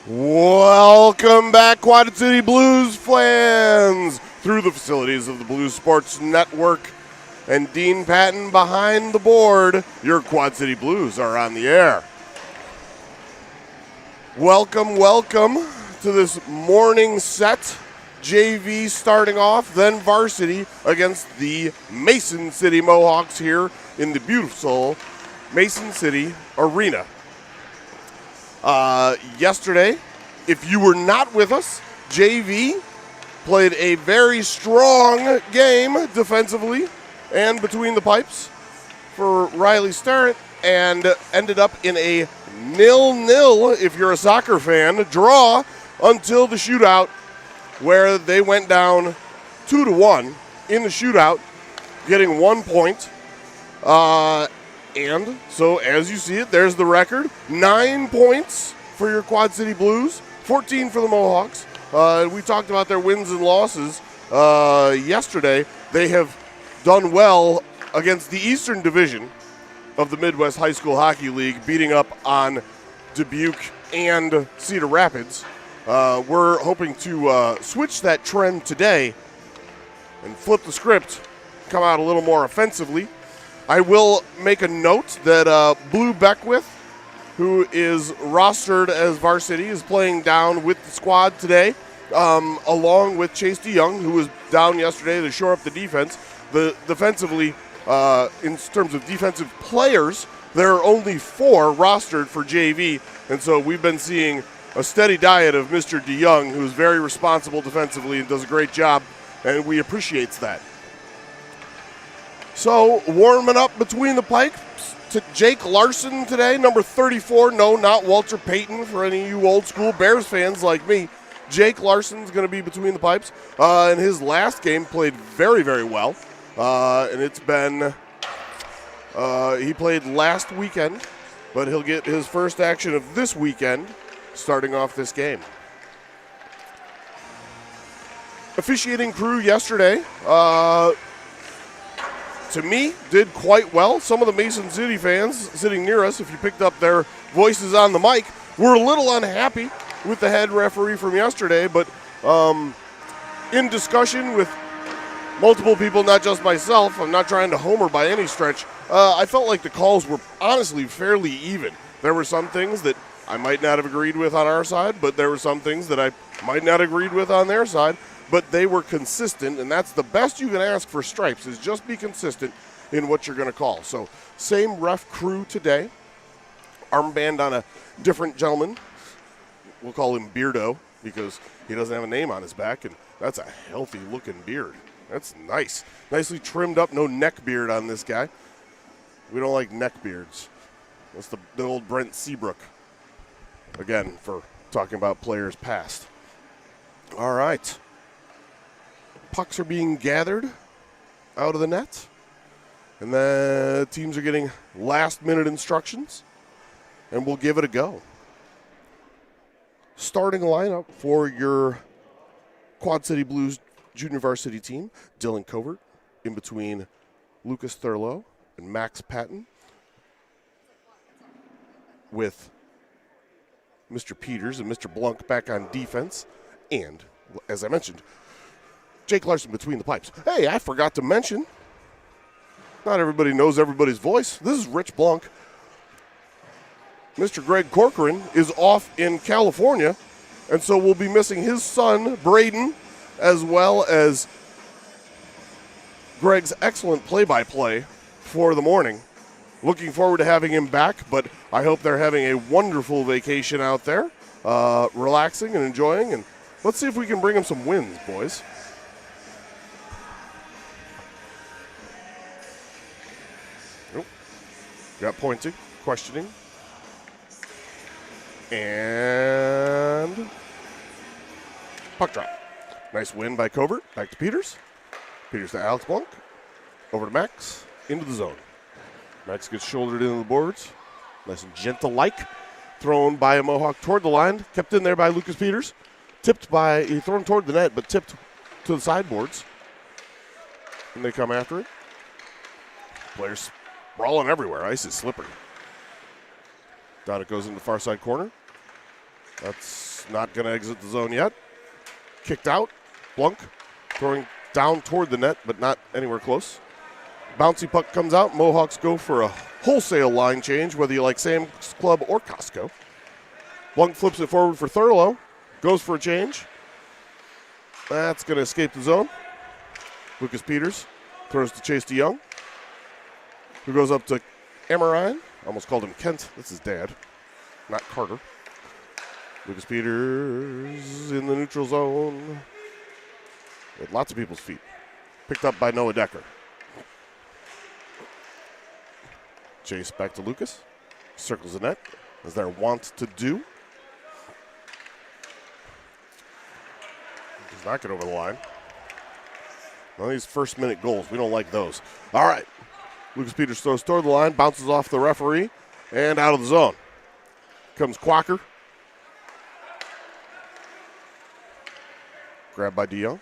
Welcome back, Quad City Blues fans, through the facilities of the Blues Sports Network and Dean Patton behind the board. Your Quad City Blues are on the air. Welcome to this morning set. JV starting off, then varsity against the Mason City Mohawks here in the beautiful Mason City Arena. Yesterday, if you were not with us, JV played a very strong game defensively and between the pipes for Riley Starrett and ended up in a 0-0, if you're a soccer fan, draw until the shootout, where they went down 2-1 in the shootout, getting 1 point. And so, as you see it, there's the record. 9 points for your Quad City Blues, 14 for the Mohawks. We talked about their wins and losses yesterday. They have done well against the Eastern Division of the Midwest High School Hockey League, beating up on Dubuque and Cedar Rapids. We're hoping to switch that trend today and flip the script, come out a little more offensively. I will make a note that Blue Beckwith, who is rostered as varsity, is playing down with the squad today, along with Chase DeYoung, who was down yesterday to shore up the defense. Defensively, in terms of defensive players, there are only 4 rostered for JV, and so we've been seeing a steady diet of Mr. DeYoung, who's very responsible defensively and does a great job, and we appreciate that. So, warming up between the pipes to Jake Larson today, number 34. No, not Walter Payton for any of you old school Bears fans like me. Jake Larson's going to be between the pipes. In his last game, played very, very well. And it's been, he played last weekend, but he'll get his first action of this weekend starting off this game. Officiating crew yesterday, to me, did quite well. Some of the Mason City fans sitting near us, if you picked up their voices on the mic, were a little unhappy with the head referee from yesterday, but in discussion with multiple people, not just myself, I'm not trying to homer by any stretch, I felt like the calls were honestly fairly even. There were some things that I might not have agreed with on our side, but there were some things that I might not have agreed with on their side. But they were consistent, and that's the best you can ask for stripes, is just be consistent in what you're going to call. So, same ref crew today. Armband on a different gentleman. We'll call him Beardo because he doesn't have a name on his back, and that's a healthy-looking beard. That's nice. Nicely trimmed up, no neck beard on this guy. We don't like neck beards. That's the old Brent Seabrook. Again, for talking about players past. All right. Pucks are being gathered out of the net, and the teams are getting last-minute instructions, and we'll give it a go. Starting lineup for your Quad City Blues junior varsity team: Dylan Covert in between Lucas Thurlow and Max Patton, with Mr. Peters and Mr. Blunk back on defense, and, as I mentioned, Jake Larson between the pipes. Hey, I forgot to mention, not everybody knows everybody's voice. This is Rich Blunk. Mr. Greg Corcoran is off in California, and so we'll be missing his son, Braden, as well as Greg's excellent play-by-play for the morning. Looking forward to having him back, but I hope they're having a wonderful vacation out there, relaxing and enjoying, and let's see if we can bring them some wins, boys. Got pointing, questioning, and puck drop. Nice win by Covert. Back to Peters. Peters to Alex Blunk. Over to Max. Into the zone. Max gets shouldered into the boards. Nice and gentle-like. Thrown by a Mohawk toward the line. Kept in there by Lucas Peters. He thrown toward the net, but tipped to the sideboards. And they come after it. Players sprawling everywhere. Ice is slippery. Down it goes in the far side corner. That's not going to exit the zone yet. Kicked out. Blunk throwing down toward the net, but not anywhere close. Bouncy puck comes out. Mohawks go for a wholesale line change, whether you like Sam's Club or Costco. Blunk flips it forward for Thurlow. Goes for a change. That's going to escape the zone. Lucas Peters throws to Chase DeYoung, who goes up to Amarine. Almost called him Kent. That's his dad, not Carter. Lucas Peters in the neutral zone with lots of people's feet. Picked up by Noah Decker. Chase back to Lucas. Circles the net, as they're wont to do. Does not get over the line. None of these first-minute goals. We don't like those. All right. Lucas Peters throws toward the line, bounces off the referee, and out of the zone. Comes Quacker. Grabbed by DeYoung.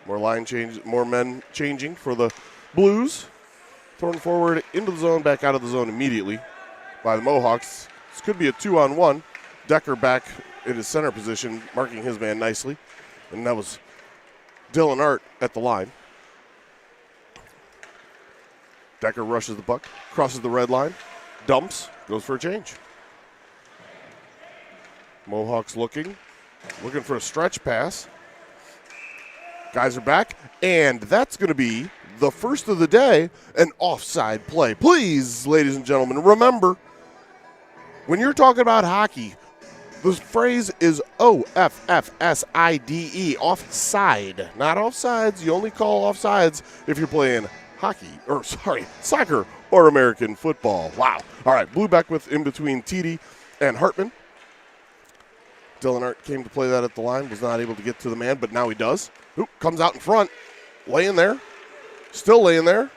More line change, more men changing for the Blues. Thrown forward into the zone, back out of the zone immediately by the Mohawks. This could be a 2-on-1. Decker back in his center position, marking his man nicely. And that was Dylan Art at the line. Decker rushes the puck, crosses the red line, dumps, goes for a change. Mohawks looking for a stretch pass. Guys are back, and that's going to be the first of the day, an offside play. Please, ladies and gentlemen, remember, when you're talking about hockey, the phrase is OFFSIDE, offside, not offsides. You only call offsides if you're playing soccer or American football. Wow. All right, Blue Beckwith in between TD and Hartman. Dylan Art came to play that at the line, was not able to get to the man, but now he does. Oop, comes out in front, laying there, still laying there.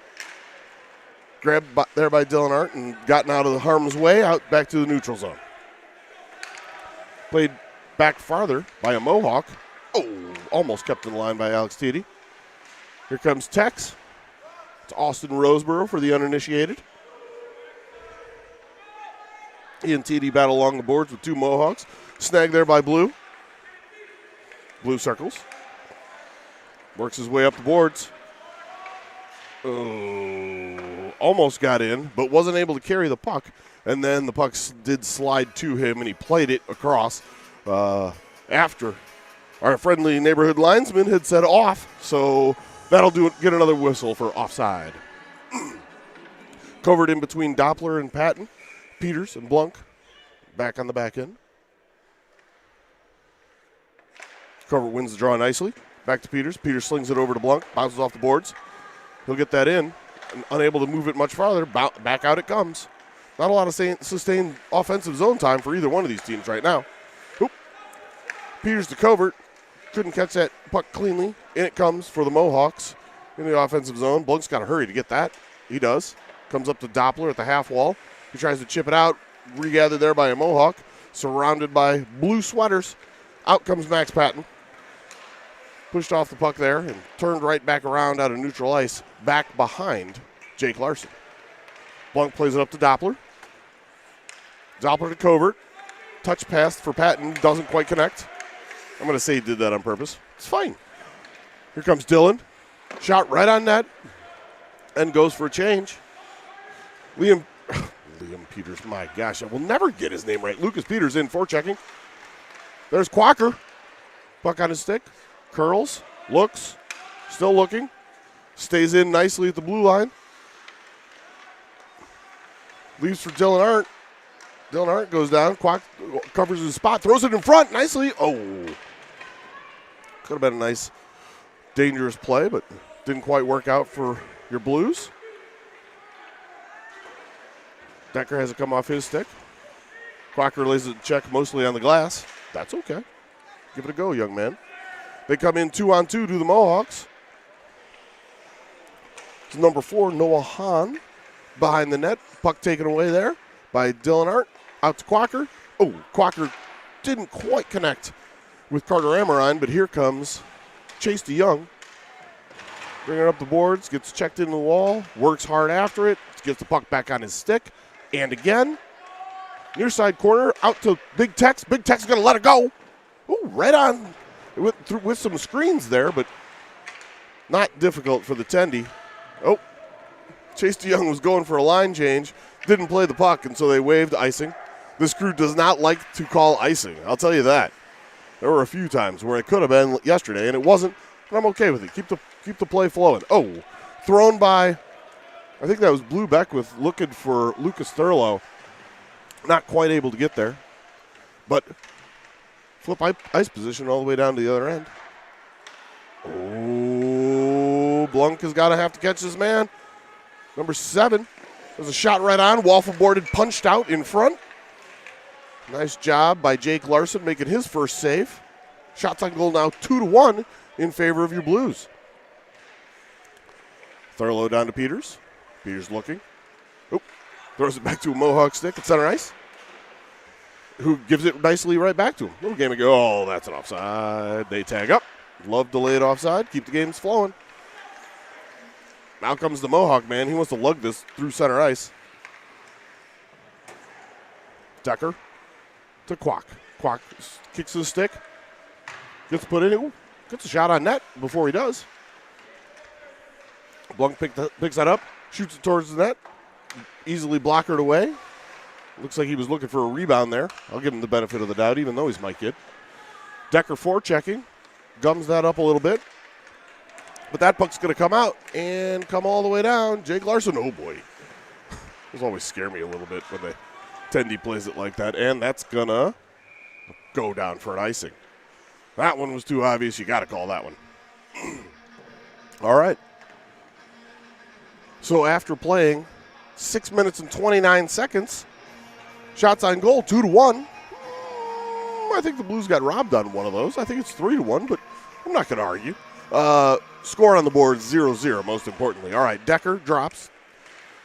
Grabbed there by Dylan Art and gotten out of the harm's way, out back to the neutral zone. Played back farther by a Mohawk. Oh, almost kept in the line by Alex Tiede. Here comes Tex. It's Austin Roseborough for the uninitiated. He and Tiede battle along the boards with two Mohawks. Snagged there by Blue. Blue circles. Works his way up the boards. Oh, almost got in, but wasn't able to carry the puck. And then the puck did slide to him, and he played it across after our friendly neighborhood linesman had said off. So that'll do it. Get another whistle for offside. Covered in between Doppler and Patton. Peters and Blunk back on the back end. Cover wins the draw nicely. Back to Peters. Peters slings it over to Blunk. Bounces off the boards. He'll get that in. And unable to move it much farther. Back out it comes. Not a lot of sustained offensive zone time for either one of these teams right now. Oop. Peters to Covert. Couldn't catch that puck cleanly. In it comes for the Mohawks in the offensive zone. Blunk's got to hurry to get that. He does. Comes up to Doppler at the half wall. He tries to chip it out. Regathered there by a Mohawk. Surrounded by blue sweaters. Out comes Max Patton. Pushed off the puck there and turned right back around out of neutral ice. Back behind Jake Larson. Blunk plays it up to Doppler. Doppler to Covert. Touch pass for Patton. Doesn't quite connect. I'm going to say he did that on purpose. It's fine. Here comes Dylan. Shot right on net. And goes for a change. Liam Peters, my gosh, I will never get his name right. Lucas Peters in forechecking. There's Quacker. Puck on his stick. Curls. Looks. Still looking. Stays in nicely at the blue line. Leaves for Dylan Art. Dylan Art goes down. Quack covers his spot. Throws it in front nicely. Oh. Could have been a nice, dangerous play, but didn't quite work out for your Blues. Decker has it come off his stick. Quacker lays it check mostly on the glass. That's okay. Give it a go, young man. They come in 2-on-2 to the Mohawks. It's number 4, Noah Hahn, behind the net. Puck taken away there by Dylan Art. Out to Quacker. Oh, Quacker didn't quite connect with Carter Amarine, but here comes Chase DeYoung. Bringing up the boards, gets checked into the wall, works hard after it, gets the puck back on his stick, and again, Near side corner, out to Big Tex. Big Tex is going to let it go. Ooh, right on with some screens there, but not difficult for the Tendy. Oh, Chase DeYoung was going for a line change. Didn't play the puck, and so they waved icing. This crew does not like to call icing. I'll tell you that. There were a few times where it could have been yesterday, and it wasn't, but I'm okay with it. Keep the play flowing. Oh, thrown by, I think that was Blue Beckwith looking for Lucas Thurlow. Not quite able to get there, but flip ice position all the way down to the other end. Oh, Blunk has got to have to catch this man. Number 7. There's a shot right on. Waffle boarded, punched out in front. Nice job by Jake Larson making his first save. Shots on goal now 2-1 in favor of your Blues. Thurlow down to Peters. Peters looking. Oop. Throws it back to a Mohawk stick at center ice. Who gives it nicely right back to him. Little game ago. Oh, that's an offside. They tag up. Love delayed offside. Keep the games flowing. Now comes the Mohawk man. He wants to lug this through center ice. Decker to Kwok. Kwok kicks the stick. Gets put in. Ooh, gets a shot on net before he does. Blunk picks that up. Shoots it towards the net. Easily blockered away. Looks like he was looking for a rebound there. I'll give him the benefit of the doubt, even though he's my kid. Decker forechecking. Gums that up a little bit. But that puck's going to come out and come all the way down. Jake Larson, oh boy. Those always scare me a little bit when the Tendy plays it like that. And that's going to go down for an icing. That one was too obvious. You got to call that one. All right. So after playing 6 minutes and 29 seconds, shots on goal, 2-1. I think the Blues got robbed on one of those. I think it's 3-1, but I'm not going to argue. Score on the board, 0-0, most importantly. All right, Decker drops.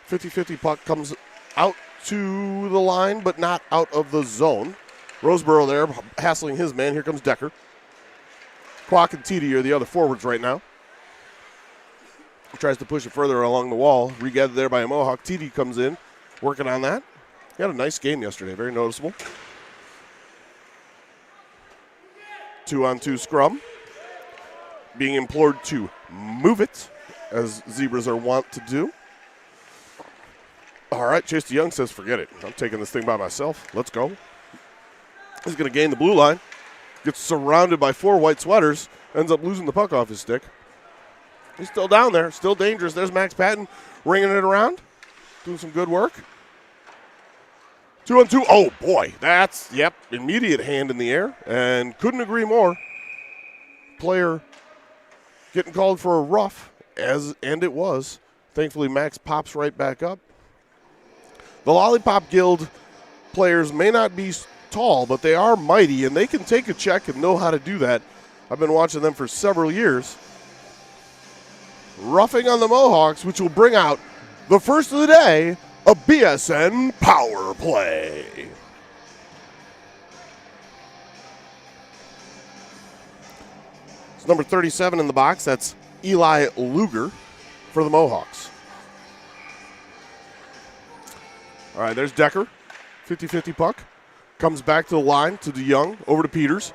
50-50 puck comes out to the line, but not out of the zone. Roseboro there, hassling his man. Here comes Decker. Kwok and TD are the other forwards right now. Tries to push it further along the wall. Regathered there by a Mohawk. TD comes in, working on that. He had a nice game yesterday, very noticeable. 2-on-2 scrum. Being implored to move it, as Zebras are wont to do. All right, Chase DeYoung says, forget it. I'm taking this thing by myself. Let's go. He's going to gain the blue line. Gets surrounded by 4 white sweaters. Ends up losing the puck off his stick. He's still down there, still dangerous. There's Max Patton ringing it around, doing some good work. 2-on-2. Oh, boy. That's, yep, immediate hand in the air, and couldn't agree more. Player getting called for a rough, and it was. Thankfully, Max pops right back up. The Lollipop Guild players may not be tall, but they are mighty, and they can take a check and know how to do that. I've been watching them for several years. Roughing on the Mohawks, which will bring out the first of the day, a BSN power play. It's number 37 in the box. That's Eli Luger for the Mohawks. All right, there's Decker. 50-50 puck. Comes back to the line to DeYoung. Over to Peters.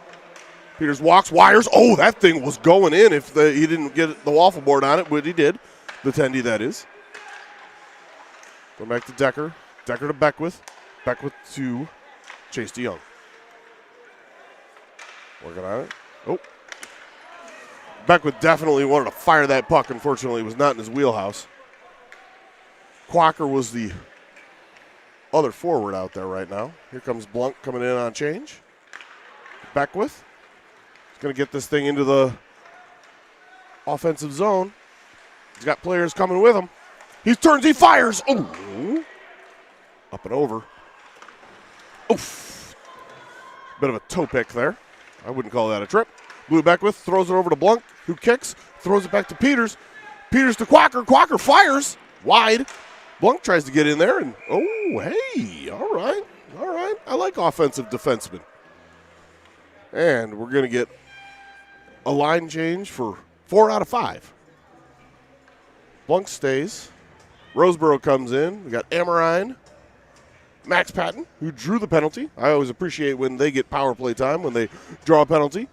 Peters walks, wires. Oh, that thing was going in if he didn't get the waffle board on it, but he did. The Tendy, that is. Go back to Decker. Decker to Beckwith. Beckwith to Chase DeYoung. Working on it. Oh. Beckwith definitely wanted to fire that puck. Unfortunately, it was not in his wheelhouse. Quacker was the other forward out there right now. Here comes Blunk coming in on change. Beckwith. He's going to get this thing into the offensive zone. He's got players coming with him. He turns, he fires. Oh, up and over. Oof. Bit of a toe pick there. I wouldn't call that a trip. Blue Beckwith throws it over to Blunk, who kicks, throws it back to Peters. Peters to Quacker. Quacker fires wide. Blunk tries to get in there, and oh, hey, all right. I like offensive defensemen. And we're going to get a line change for 4 out of 5. Blunk stays. Roseboro comes in. We got Amarine Max Patton, who drew the penalty. I always appreciate when they get power play time, when they draw a penalty.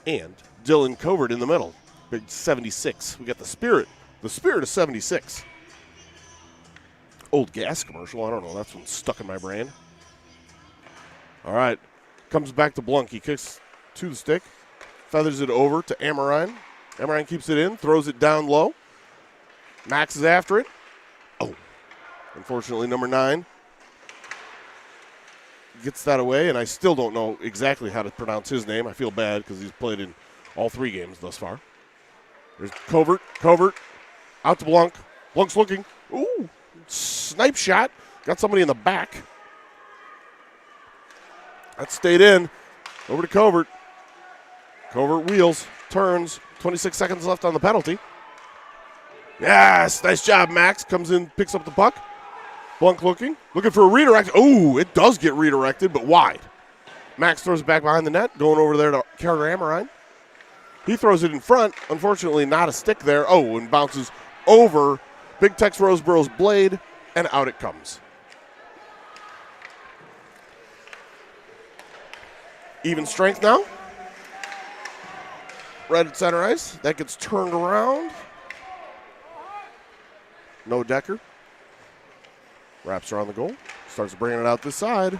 And Dylan Covert in the middle. Big 76. We got the spirit of 76. Old gas commercial. I don't know. That's one stuck in my brain. All right. Comes back to Blunk. He kicks to the stick. Feathers it over to Amorine. Amorine keeps it in. Throws it down low. Max is after it. Oh. Unfortunately, number 9 gets that away, and I still don't know exactly how to pronounce his name. I feel bad because he's played in all 3 games thus far. There's Covert. Covert out to Blunk. Blunk's looking. Ooh. Snipe shot. Got somebody in the back. That stayed in. Over to Covert. Covert wheels. Turns. 26 seconds left on the penalty. Yes. Nice job, Max. Comes in, picks up the puck. Blunk looking for a redirect. Oh, it does get redirected, but wide. Max throws it back behind the net, going over there to Carter Amorine. He throws it in front. Unfortunately, not a stick there. Oh, and bounces over Big Tex Roseborough's blade, and out it comes. Even strength now. Red at center ice. That gets turned around. No Decker. Wraps around the goal. Starts bringing it out this side.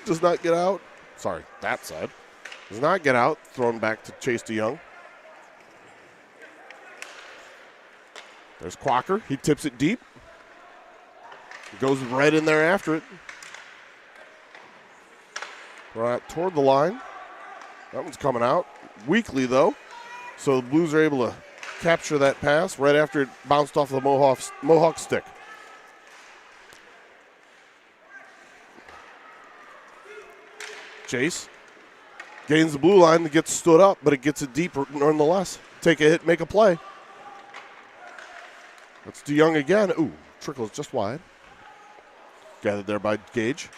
Does not get out. Sorry, that side. Does not get out. Thrown back to Chase DeYoung. There's Quacker. He tips it deep. He goes right in there after it. Right toward the line. That one's coming out. Weakly, though. So the Blues are able to capture that pass right after it bounced off the Mohawk stick. Chase gains the blue line, gets stood up, but it gets it deep nonetheless. Take a hit, make a play. That's DeYoung again. Ooh, trickles just wide. Gathered there by Gage.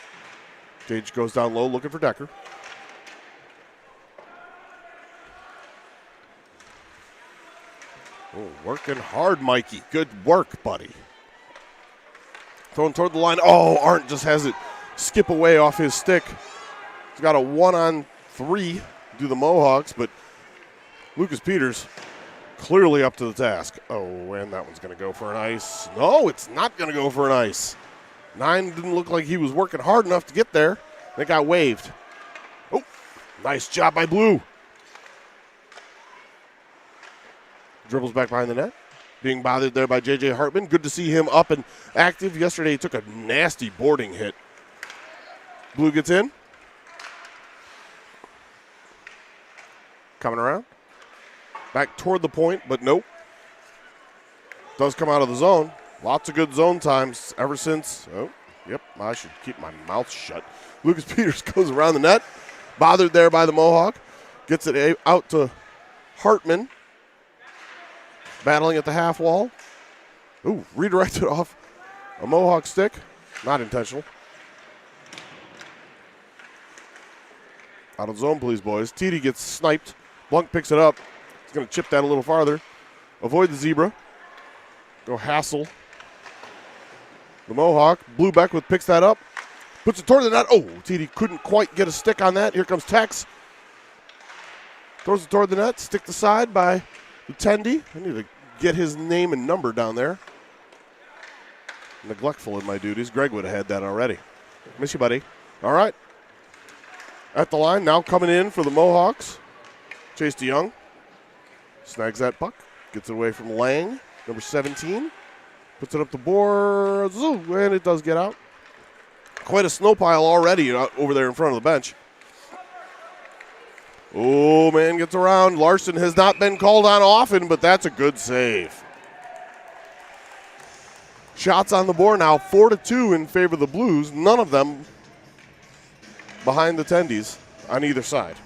Gage goes down low looking for Decker. Oh, working hard, Mikey. Good work, buddy. Thrown toward the line. Oh, Arndt just has it skip away off his stick. He's got a 1-on-3 do the Mohawks, but Lucas Peters clearly up to the task. Oh, and that one's going to go for an ice. No, it's not going to go for an ice. 9 didn't look like he was working hard enough to get there. It got waved. Oh, nice job by Blue. Dribbles back behind the net. Being bothered there by J.J. Hartman. Good to see him up and active. Yesterday he took a nasty boarding hit. Blue gets in. Coming around. Back toward the point, but nope. Does come out of the zone. Lots of good zone times ever since. Oh, yep, I should keep my mouth shut. Lucas Peters goes around the net. Bothered there by the Mohawk. Gets it out to Hartman. Battling at the half wall. Ooh, redirected off a Mohawk stick. Not intentional. Out of zone, please, boys. TD gets sniped. Blunk picks it up. He's going to chip that a little farther. Avoid the zebra. Go hassle. The Mohawk. Blue Beckwith picks that up. Puts it toward the net. Oh, TD couldn't quite get a stick on that. Here comes Tex. Throws it toward the net. Stick to side by Lutendi. I need to get his name and number down there. Neglectful in my duties. Greg would have had that already. Miss you, buddy. All right. At the line, now coming in for the Mohawks. Chase DeYoung snags that puck. Gets it away from Lang, number 17. Puts it up the boards, and it does get out. Quite a snow pile already over there in front of the bench. Oh, man, gets around. Larson has not been called on often, but that's a good save. Shots on the board now, 4-2 in favor of the Blues. None of them behind the Tendies on either side.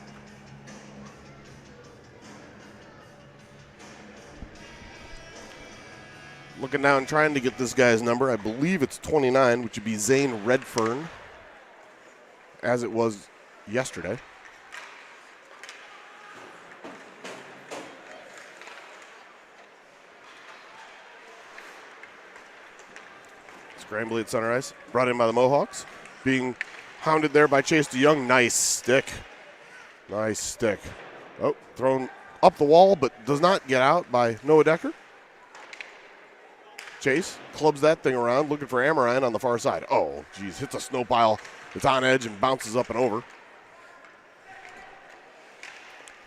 Looking down, trying to get this guy's number. I believe it's 29, which would be Zane Redfern, as it was yesterday. Grambley at center ice. Brought in by the Mohawks. Being hounded there by Chase DeYoung. Nice stick. Nice stick. Oh, thrown up the wall, but does not get out by Noah Decker. Chase clubs that thing around, looking for Amorine on the far side. Oh, geez, hits a snow pile. It's on edge and bounces up and over.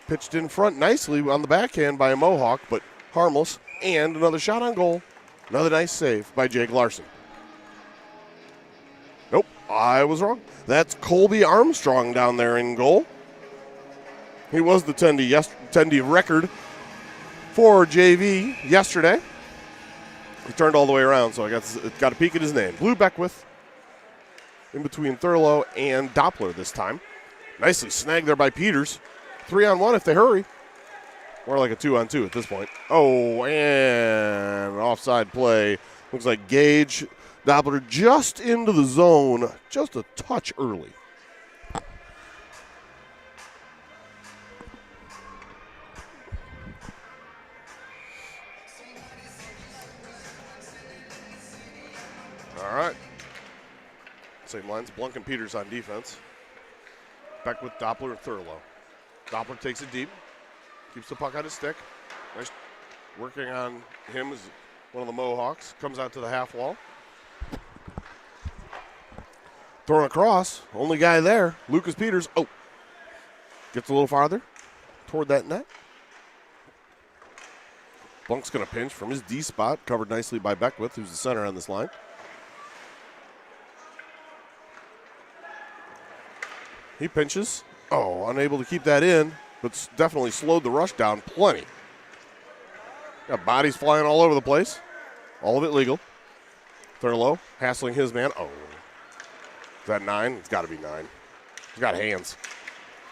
Pitched in front nicely on the backhand by a Mohawk, but harmless. And another shot on goal. Another nice save by Jake Larson. Nope, I was wrong. That's Colby Armstrong down there in goal. He was the 10D record for JV yesterday. He turned all the way around, so I got a peek at his name. Blue Beckwith in between Thurlow and Doppler this time. Nicely snagged there by Peters. 3-on-1 if they hurry. More like a 2-on-2 at this point. Oh, and offside play. Looks like Gage Doppler just into the zone, just a touch early. All right. Same lines. Blunk and Peters on defense. Back with Doppler and Thurlow. Doppler takes it deep. Keeps the puck on his stick. Nice working on him as one of the Mohawks. Comes out to the half wall. Thrown across. Only guy there. Lucas Peters. Oh. Gets a little farther toward that net. Blunk's going to pinch from his D spot. Covered nicely by Beckwith, who's the center on this line. He pinches. Oh, unable to keep that in, but definitely slowed the rush down plenty. Got bodies flying all over the place. All of it legal. Thurlow hassling his man. Oh. Is that 9? It's got to be 9. He's got hands.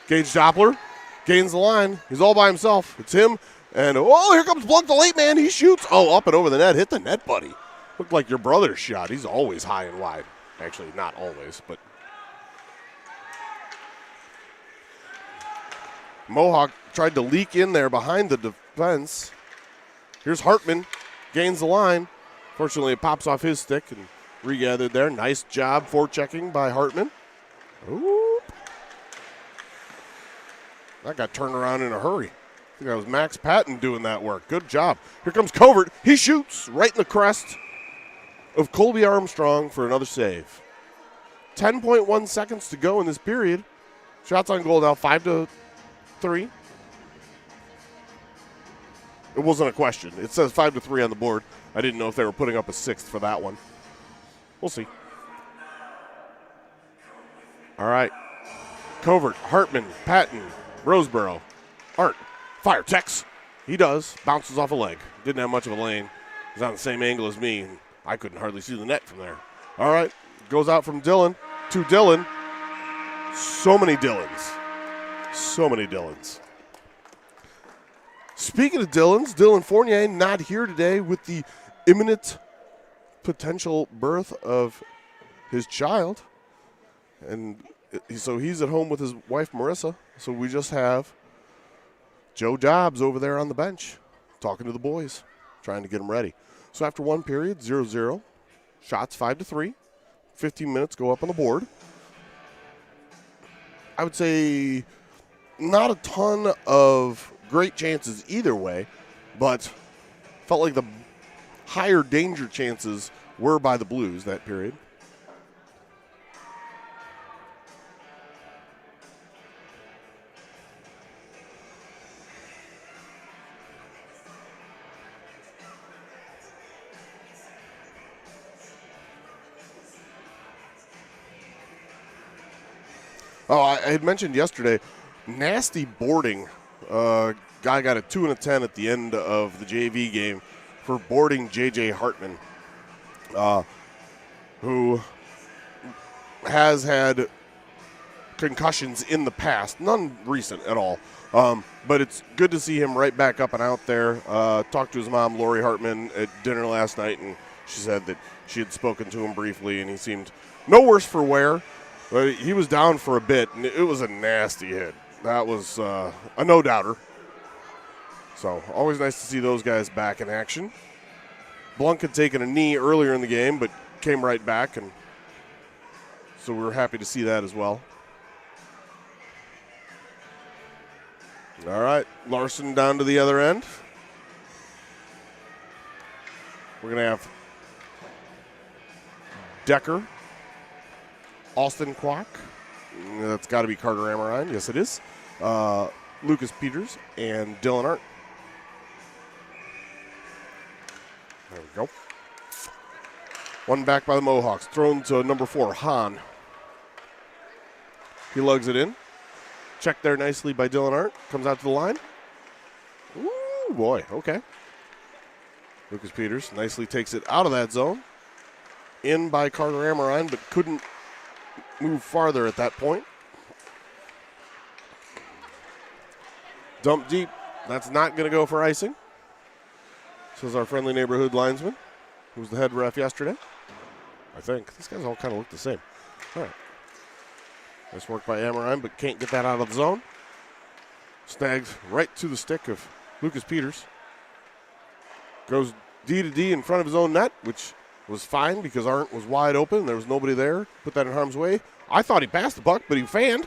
Gage Doppler gains the line. He's all by himself. It's him. And, oh, here comes Blunk, the late man. He shoots. Oh, up and over the net. Hit the net, buddy. Looked like your brother's shot. He's always high and wide. Actually, not always, but. Mohawk tried to leak in there behind the defense. Here's Hartman, gains the line. Fortunately, it pops off his stick and regathered there. Nice job forechecking by Hartman. Ooh. That got turned around in a hurry. I think that was Max Patton doing that work. Good job. Here comes Covert. He shoots right in the crest of Colby Armstrong for another save. 10.1 seconds to go in this period. Shots on goal now 5-3. It wasn't a question. It says 5-3 on the board. I didn't know if they were putting up a 6th for that one. We'll see. All right. Covert, Hartman, Patton, Roseboro, Art, fire, Tex. He does. Bounces off a leg. Didn't have much of a lane. He's on the same angle as me, and I couldn't hardly see the net from there. All right. Goes out from Dillon to Dillon. So many Dillons. So many Dillons. Speaking of Dillons, Dylan Fournier not here today with the imminent potential birth of his child. And so he's at home with his wife, Marissa. So we just have Joe Dobbs over there on the bench talking to the boys, trying to get them ready. So after one period, 0-0, shots 5-3, 15 minutes go up on the board. I would say not a ton of great chances either way, but felt like the higher danger chances were by the Blues that period. Oh, I had mentioned yesterday, nasty boarding. Guy got a 2 and a 10 at the end of the JV game for boarding J.J. Hartman, who has had concussions in the past, none recent at all. But it's good to see him right back up and out there. Talked to his mom, Lori Hartman, at dinner last night, and she said that she had spoken to him briefly, and he seemed no worse for wear. But he was down for a bit, and it was a nasty hit. That was a no-doubter. So always nice to see those guys back in action. Blunk had taken a knee earlier in the game, but came right back, and so we were happy to see that as well. All right, Larson down to the other end. We're going to have Decker, Austin Kwok. That's got to be Carter Amorine. Yes, it is. Lucas Peters and Dylan Art. There we go. One back by the Mohawks. Thrown to number 4, Hahn. He lugs it in. Checked there nicely by Dylan Art. Comes out to the line. Ooh, boy. Okay. Lucas Peters nicely takes it out of that zone. In by Carter Amorine, but couldn't move farther at that point. Dump deep. That's not going to go for icing. Says our friendly neighborhood linesman, who was the head ref yesterday. I think. These guys all kind of look the same. All right. Nice work by Amorine, but can't get that out of the zone. Snagged right to the stick of Lucas Peters. Goes D to D in front of his own net, which was fine because Arndt was wide open. There was nobody there. Put that in harm's way. I thought he passed the puck, but he fanned.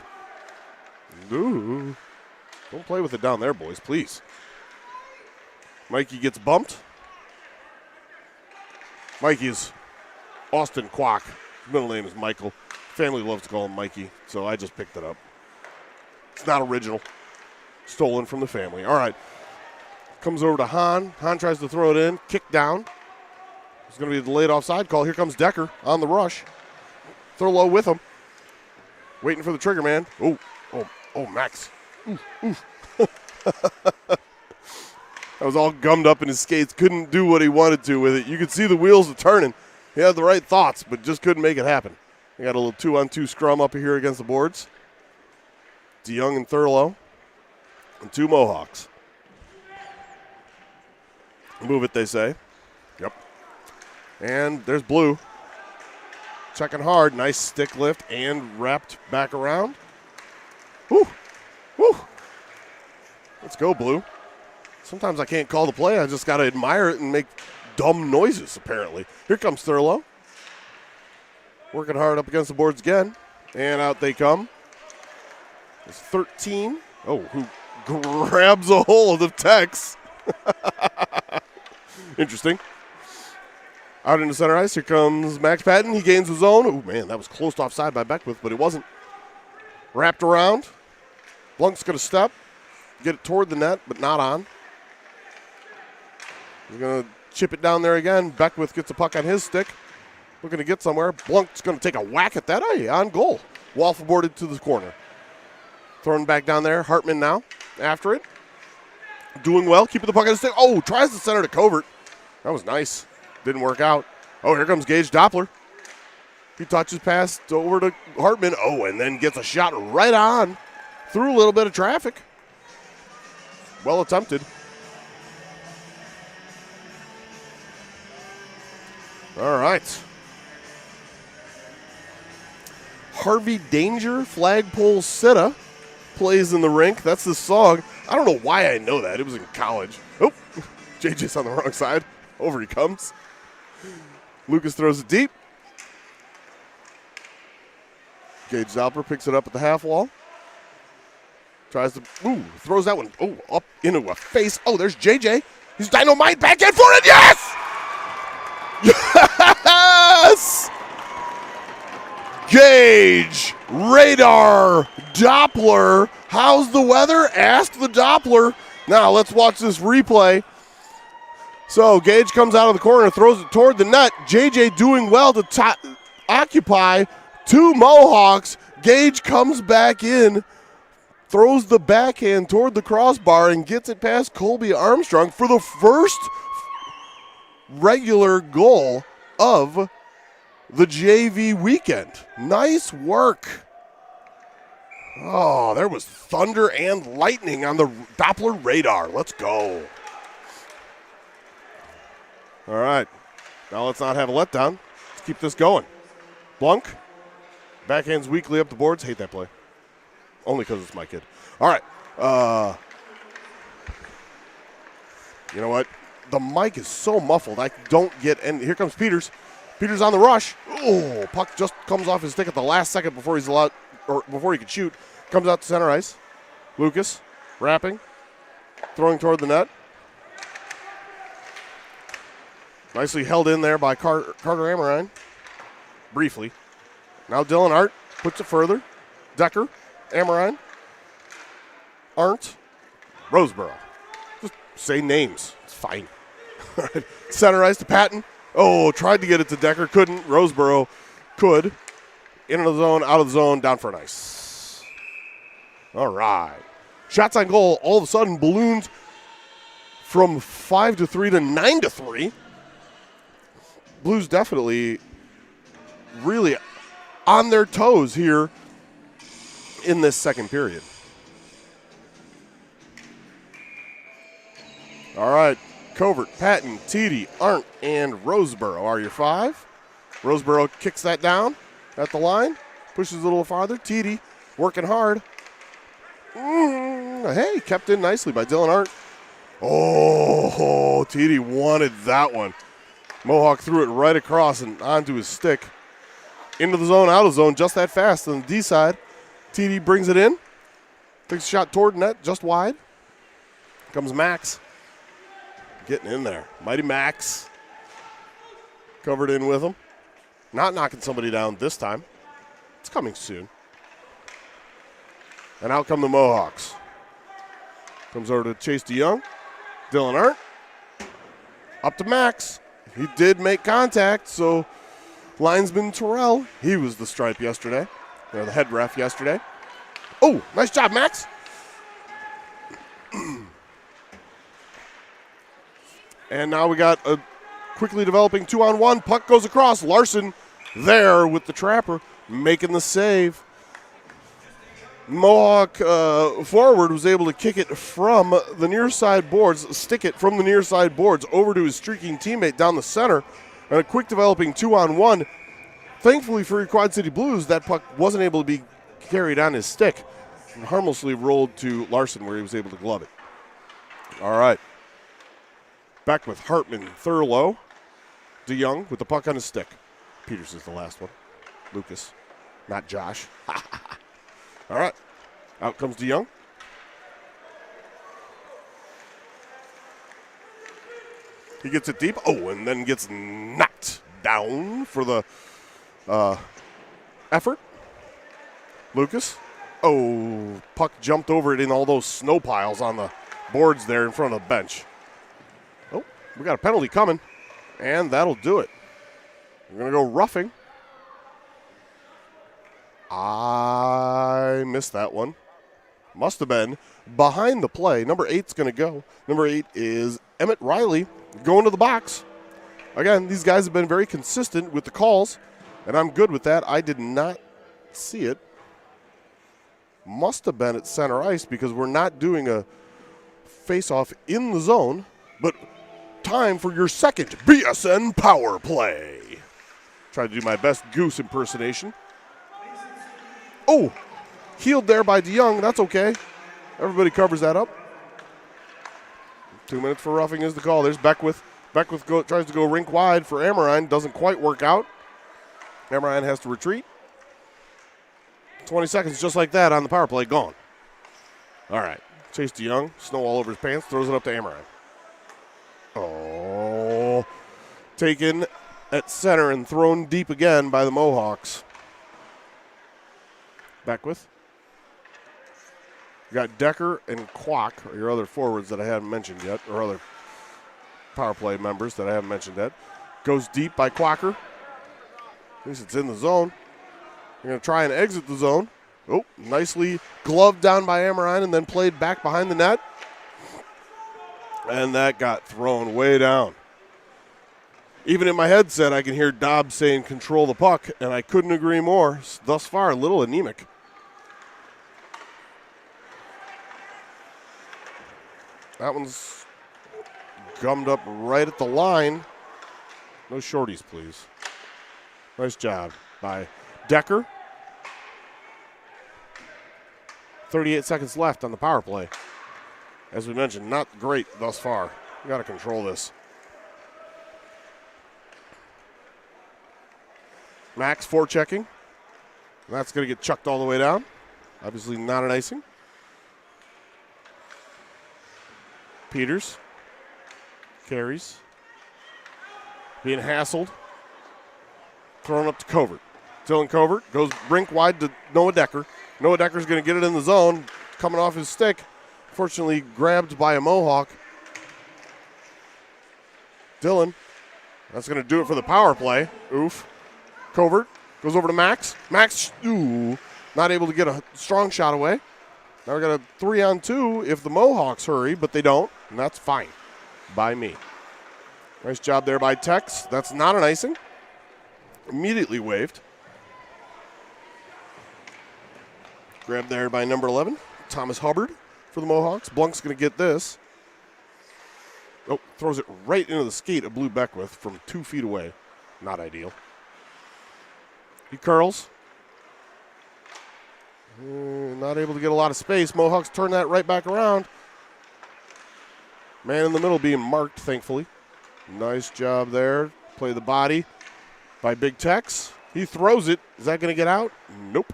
Ooh. Don't play with it down there, boys, please. Mikey gets bumped. Mikey is Austin Kwok. His middle name is Michael. Family loves to call him Mikey, so I just picked it up. It's not original. Stolen from the family. All right. Comes over to Hahn. Hahn tries to throw it in. Kick down. It's going to be the delayed offside call. Here comes Decker on the rush. Throw low with him. Waiting for the trigger man. Oh, Max. That was all gummed up in his skates. Couldn't do what he wanted to with it. You could see the wheels are turning. He had the right thoughts, but just couldn't make it happen. We got a little 2-on-2 scrum up here against the boards. DeYoung and Thurlow. And 2 Mohawks. Move it, they say. Yep. And there's Blue. Checking hard. Nice stick lift and wrapped back around. Woo. Woo. Let's go, Blue. Sometimes I can't call the play. I just got to admire it and make dumb noises, apparently. Here comes Thurlow. Working hard up against the boards again. And out they come. It's 13. Oh, who grabs a hold of Tex. Interesting. Out into center ice. Here comes Max Patton. He gains the zone. Oh, man, that was closed offside by Beckwith, but it wasn't. Wrapped around. Blunk's going to step. Get it toward the net, but not on. He's going to chip it down there again. Beckwith gets a puck on his stick. Looking to get somewhere. Blunk's going to take a whack at that. Oh, on goal. Waffle boarded to the corner. Thrown back down there. Hartman now after it. Doing well. Keeping the puck on his stick. Oh, tries to center to Covert. That was nice. Didn't work out. Oh, here comes Gage Doppler. He touches past over to Hartman. Oh, and then gets a shot right on. Through a little bit of traffic. Well attempted. All right. Harvey Danger, Flagpole Sitta, plays in the rink. That's the song. I don't know why I know that. It was in college. Oh, JJ's on the wrong side. Over he comes. Lucas throws it deep. Gage Doppler picks it up at the half wall. Tries to, throws that one, up into a face. Oh, there's JJ. He's dynamite back in for it. Yes! Yes! Gage, Radar, Doppler. How's the weather? Ask the Doppler. Now let's watch this replay. So Gage comes out of the corner, throws it toward the net. JJ doing well to occupy 2 Mohawks. Gage comes back in, throws the backhand toward the crossbar and gets it past Colby Armstrong for the first regular goal of the JV weekend. Nice work. Oh, there was thunder and lightning on the Doppler radar. Let's go. All right. Now let's not have a letdown. Let's keep this going. Blunk. Backhands weakly up the boards. Hate that play. Only because it's my kid. All right. You know what? The mic is so muffled. I don't get – and here comes Peters. Peters on the rush. Oh, puck just comes off his stick at the last second before he's allowed, or before he could shoot. Comes out to center ice. Lucas wrapping, throwing toward the net. Nicely held in there by Carter Amorine. Briefly. Now Dylan Arndt puts it further. Decker, Amorine, Arndt, Roseboro. Just say names. It's fine. Center ice to Patton. Oh, tried to get it to Decker. Couldn't. Roseboro could. Into the zone, out of the zone, down for an ice. All right. Shots on goal all of a sudden balloons from 5-3 to 9-3. Blues definitely really on their toes here in this second period. All right, Covert, Patton, Teedy, Arndt, and Roseboro are your five. Roseboro kicks that down at the line, pushes it a little farther. Teedy working hard. Hey, kept in nicely by Dylan Arndt. Oh, Teedy wanted that one. Mohawk threw it right across and onto his stick. Into the zone, out of the zone, just that fast. On the D side, TD brings it in. Takes a shot toward net, just wide. Comes Max. Getting in there. Mighty Max. Covered in with him. Not knocking somebody down this time. It's coming soon. And out come the Mohawks. Comes over to Chase DeYoung. Dylan Arndt. Up to Max. He did make contact, so linesman Terrell, he was the stripe yesterday, or the head ref yesterday. Oh, nice job, Max. And now we got a quickly developing 2-on-1. Puck goes across. Larson there with the trapper, making the save. Mohawk forward was able to kick it from the near side boards, stick it from the near side boards over to his streaking teammate down the center. And a quick developing 2-on-1. Thankfully for your Quad City Blues, that puck wasn't able to be carried on his stick. And harmlessly rolled to Larson where he was able to glove it. All right. Back with Hartman, Thurlow. DeYoung with the puck on his stick. Peters is the last one. Lucas, not Josh. All right. Out comes DeYoung. He gets it deep. Oh, and then gets knocked down for the effort. Lucas. Oh, puck jumped over it in all those snow piles on the boards there in front of the bench. Oh, we got a penalty coming, and that'll do it. We're going to go roughing. I missed that one. Must have been behind the play. Number 8's going to go. Number 8 is Emmett Riley going to the box. Again, these guys have been very consistent with the calls, and I'm good with that. I did not see it. Must have been at center ice because we're not doing a face-off in the zone, but time for your second BSN power play. Try to do my best Goose impersonation. Oh, healed there by DeYoung. That's okay. Everybody covers that up. 2 minutes for roughing is the call. There's Beckwith. Beckwith tries to go rink wide for Amorine. Doesn't quite work out. Amorine has to retreat. 20 seconds just like that on the power play. Gone. All right. Chase DeYoung. Snow all over his pants. Throws it up to Amorine. Oh. Taken at center and thrown deep again by the Mohawks. Beckwith. You got Decker and Kwok, or your other forwards that I haven't mentioned yet, or other power play members that I haven't mentioned yet. Goes deep by Quacker. At least it's in the zone. They're going to try and exit the zone. Oh, nicely gloved down by Amorine and then played back behind the net. And that got thrown way down. Even in my headset, I can hear Dobbs saying control the puck, and I couldn't agree more. Thus far, a little anemic. That one's gummed up right at the line. No shorties, please. Nice job by Decker. 38 seconds left on the power play. As we mentioned, not great thus far. We got to control this. Max forechecking. That's going to get chucked all the way down. Obviously not an icing. Peters carries. Being hassled. Thrown up to Covert. Dylan Covert goes rink wide to Noah Decker. Noah Decker's going to get it in the zone. Coming off his stick. Fortunately grabbed by a Mohawk. Dylan. That's going to do it for the power play. Oof. Covert goes over to Max. Max, ooh, not able to get a strong shot away. Now we got a 3-on-2 if the Mohawks hurry, but they don't, and that's fine by me. Nice job there by Tex. That's not an icing. Immediately waved. Grabbed there by number 11, Thomas Hubbard for the Mohawks. Blunk's going to get this. Oh, throws it right into the skate of Blue Beckwith from 2 feet away. Not ideal. He curls. Not able to get a lot of space. Mohawks turn that right back around. Man in the middle being marked, thankfully. Nice job there. Play the body by Big Tex. He throws it. Is that going to get out? Nope.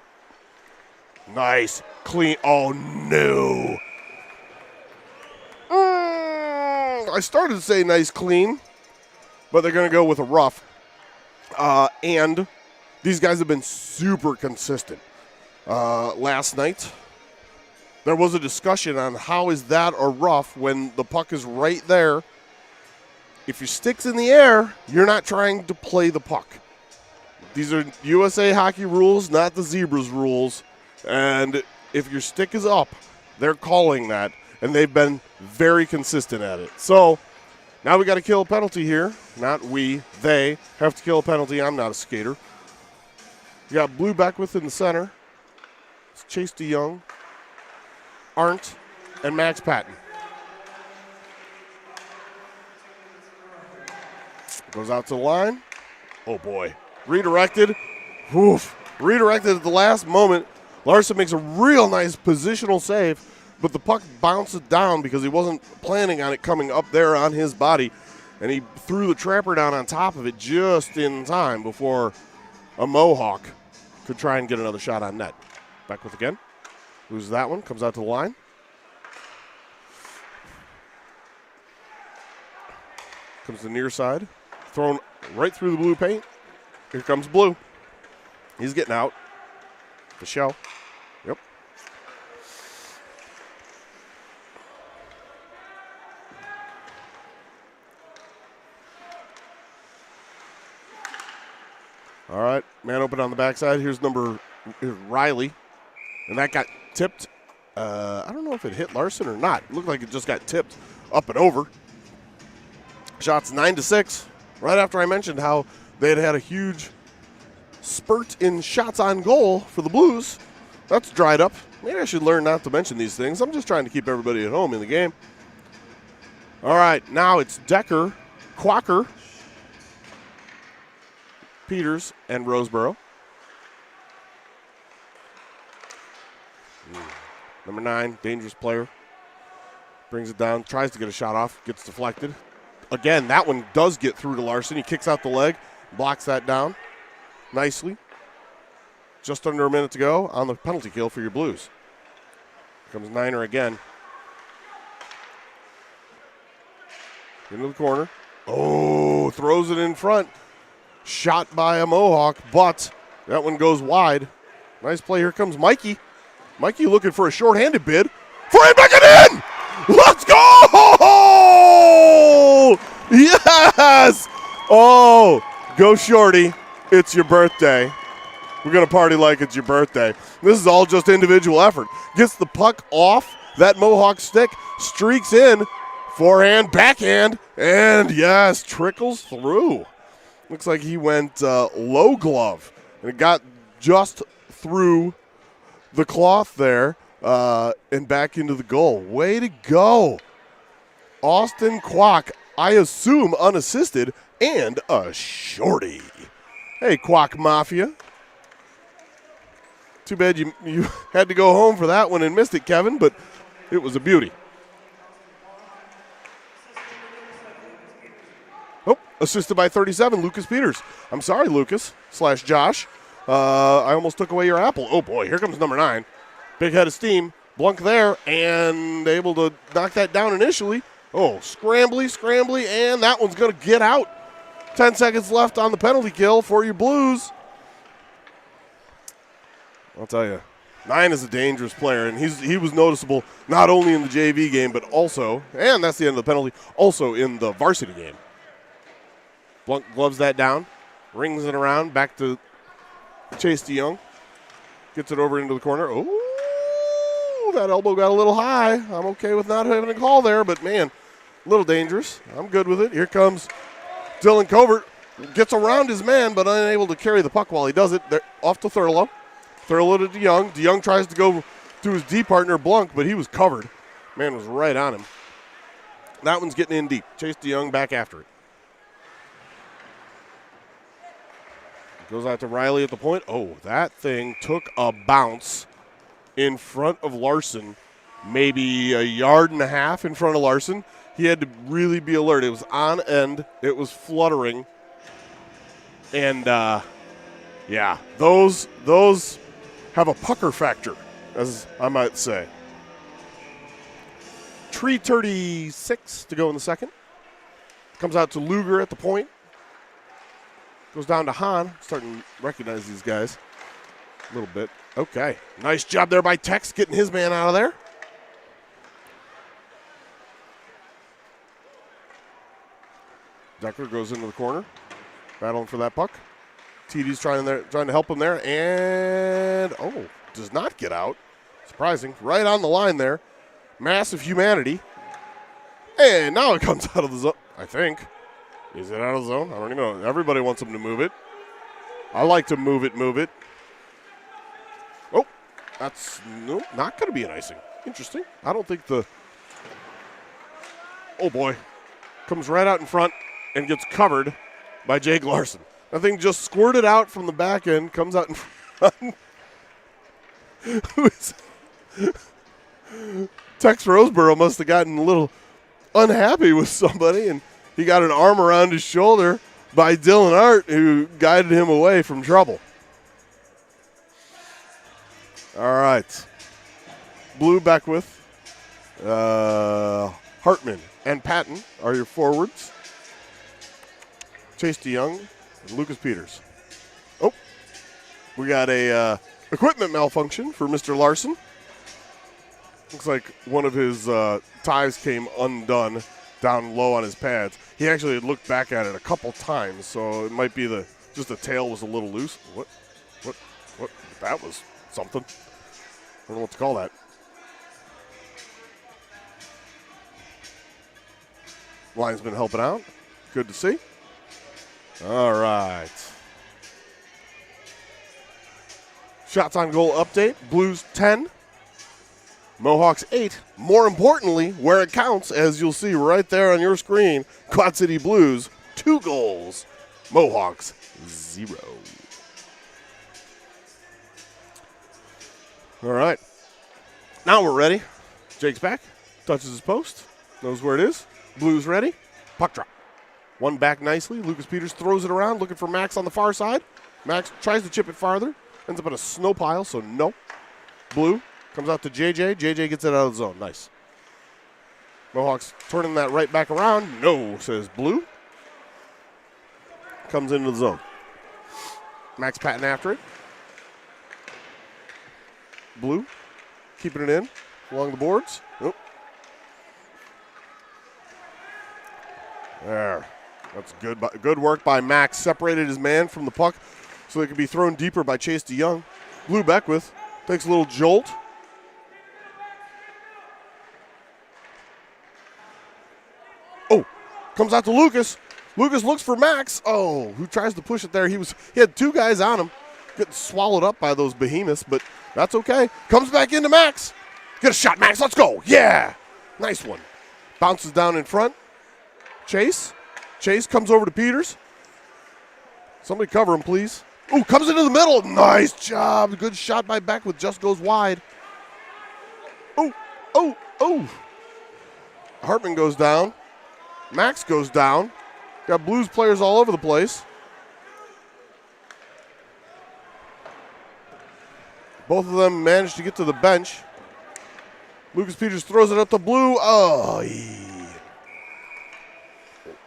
Nice. Clean. Oh, no. I started to say nice clean, but they're going to go with a rough. And these guys have been super consistent. Last night, there was a discussion on how is that a rough when the puck is right there. If your stick's in the air, you're not trying to play the puck. These are USA hockey rules, not the Zebras rules. And if your stick is up, they're calling that. And they've been very consistent at it. So now we got to kill a penalty here. Not we, they have to kill a penalty. I'm not a skater. You got Blue Beckwith in the center. It's Chase DeYoung, Arndt, and Max Patton. Goes out to the line. Oh, boy. Redirected. Oof. Redirected at the last moment. Larson makes a real nice positional save. But the puck bounces down because he wasn't planning on it coming up there on his body. And he threw the trapper down on top of it just in time before a Mohawk could try and get another shot on net. Beckwith again. Loses that one. Comes out to the line. Comes to the near side. Thrown right through the blue paint. Here comes Blue. He's getting out. The shell. Yep. All right, man open on the backside. Here's Riley, and that got tipped. I don't know if it hit Larson or not. It looked like it just got tipped up and over. Shots 9-6. Right after I mentioned how they had a huge spurt in shots on goal for the Blues. That's dried up. Maybe I should learn not to mention these things. I'm just trying to keep everybody at home in the game. All right, now it's Decker, Quacker, Peters, and Roseboro. Number 9, dangerous player. Brings it down, tries to get a shot off, gets deflected. Again, that one does get through to Larson. He kicks out the leg, blocks that down nicely. Just under a minute to go on the penalty kill for your Blues. Here comes Niner again. Into the corner. Oh, throws it in front. Shot by a Mohawk, but that one goes wide. Nice play. Here comes Mikey. Mikey looking for a shorthanded bid. Frame back it in! Let's go! Yes! Oh, go Shorty. It's your birthday. We're going to party like it's your birthday. This is all just individual effort. Gets the puck off that Mohawk stick, streaks in, forehand, backhand, and yes, trickles through. Looks like he went low glove, and it got just through the cloth there and back into the goal. Way to go. Austin Kwok, I assume unassisted, and a shorty. Hey, Kwok Mafia. Too bad you had to go home for that one and missed it, Kevin, but it was a beauty. Oh, assisted by 37, Lucas Peters. I'm sorry, Lucas / Josh. I almost took away your apple. Oh, boy, here comes number 9. Big head of steam. Blunk there, and able to knock that down initially. Oh, scrambly, and that one's going to get out. 10 seconds left on the penalty kill for your Blues. I'll tell you, 9 is a dangerous player, and he was noticeable not only in the JV game, but also, and that's the end of the penalty, also in the varsity game. Blunk gloves that down, rings it around, back to Chase DeYoung. Gets it over into the corner. Oh, that elbow got a little high. I'm okay with not having a call there, but, man, a little dangerous. I'm good with it. Here comes Dylan Covert. Gets around his man, but unable to carry the puck while he does it. They're off to Thurlow. Thurlow to DeYoung. DeYoung tries to go to his D partner, Blunk, but he was covered. Man was right on him. That one's getting in deep. Chase DeYoung back after it. Goes out to Riley at the point. Oh, that thing took a bounce in front of Larson, maybe a yard and a half in front of Larson. He had to really be alert. It was on end. It was fluttering. And, yeah, those have a pucker factor, as I might say. 3:36 to go in the second. Comes out to Luger at the point. Goes down to Hahn. Starting to recognize these guys a little bit. Okay. Nice job there by Tex getting his man out of there. Decker goes into the corner. Battling for that puck. TD's trying to help him there. And, does not get out. Surprising. Right on the line there. Massive humanity. And now it comes out of the zone, I think. Is it out of the zone? I don't even know. Everybody wants him to move it. I like to move it. Oh, that's not going to be an icing. Interesting. I don't think the... Oh, boy. Comes right out in front and gets covered by Jake Larson. That thing just squirted out from the back end, comes out in front. Tex Roseborough must have gotten a little unhappy with somebody, and he got an arm around his shoulder by Dylan Art, who guided him away from trouble. All right. Blue Beckwith, Hartman, and Patton are your forwards. Chase DeYoung and Lucas Peters. Oh, we got a equipment malfunction for Mr. Larson. Looks like one of his ties came undone down low on his pads. He actually had looked back at it a couple times, so it might be just the tail was a little loose. What? That was something. I don't know what to call that. Linesman helping out. Good to see. All right. Shots on goal update. Blues 10. Mohawks 8. More importantly, where it counts, as you'll see right there on your screen, Quad City Blues 2 goals. Mohawks 0. All right. Now we're ready. Jake's back. Touches his post. Knows where it is. Blues ready. Puck drop. One back nicely. Lucas Peters throws it around, looking for Max on the far side. Max tries to chip it farther. Ends up in a snow pile, so no. Blue comes out to JJ. JJ gets it out of the zone. Nice. Mohawks turning that right back around. No, says Blue. Comes into the zone. Max Patton after it. Blue keeping it in along the boards. Oh. There. That's good work by Max. Separated his man from the puck so it could be thrown deeper by Chase DeYoung. Blue Beckwith takes a little jolt. Oh, comes out to Lucas. Lucas looks for Max. Oh, who tries to push it there. He had 2 guys on him. Getting swallowed up by those behemoths, but that's okay. Comes back into Max. Get a shot, Max. Let's go. Yeah. Nice one. Bounces down in front. Chase comes over to Peters. Somebody cover him, please. Ooh, comes into the middle. Nice job. Good shot by Beckwith. Just goes wide. Oh. Hartman goes down. Max goes down. Got Blues players all over the place. Both of them managed to get to the bench. Lucas Peters throws it up to Blue. Oh,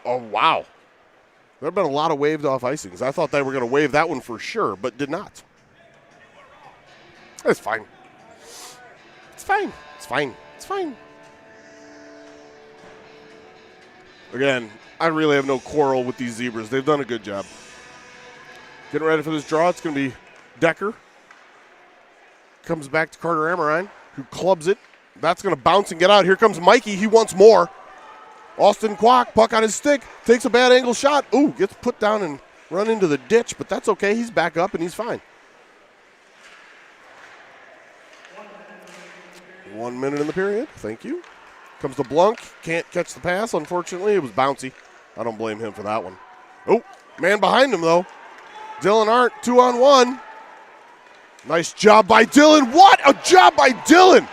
wow. There have been a lot of waved off icings. I thought they were going to waive that one for sure, but did not. It's fine. It's fine. It's fine. It's fine. Again, I really have no quarrel with these Zebras. They've done a good job. Getting ready for this draw. It's going to be Decker. Comes back to Carter Amorine, who clubs it. That's going to bounce and get out. Here comes Mikey. He wants more. Austin Kwok, puck on his stick, takes a bad angle shot. Ooh, gets put down and run into the ditch, but that's okay. He's back up and he's fine. 1 minute in the period. Thank you. Comes to Blunk. Can't catch the pass, unfortunately. It was bouncy. I don't blame him for that one. Oh, man behind him, though. Dylan Arndt, 2-on-1. Nice job by Dylan. What a job by Dylan.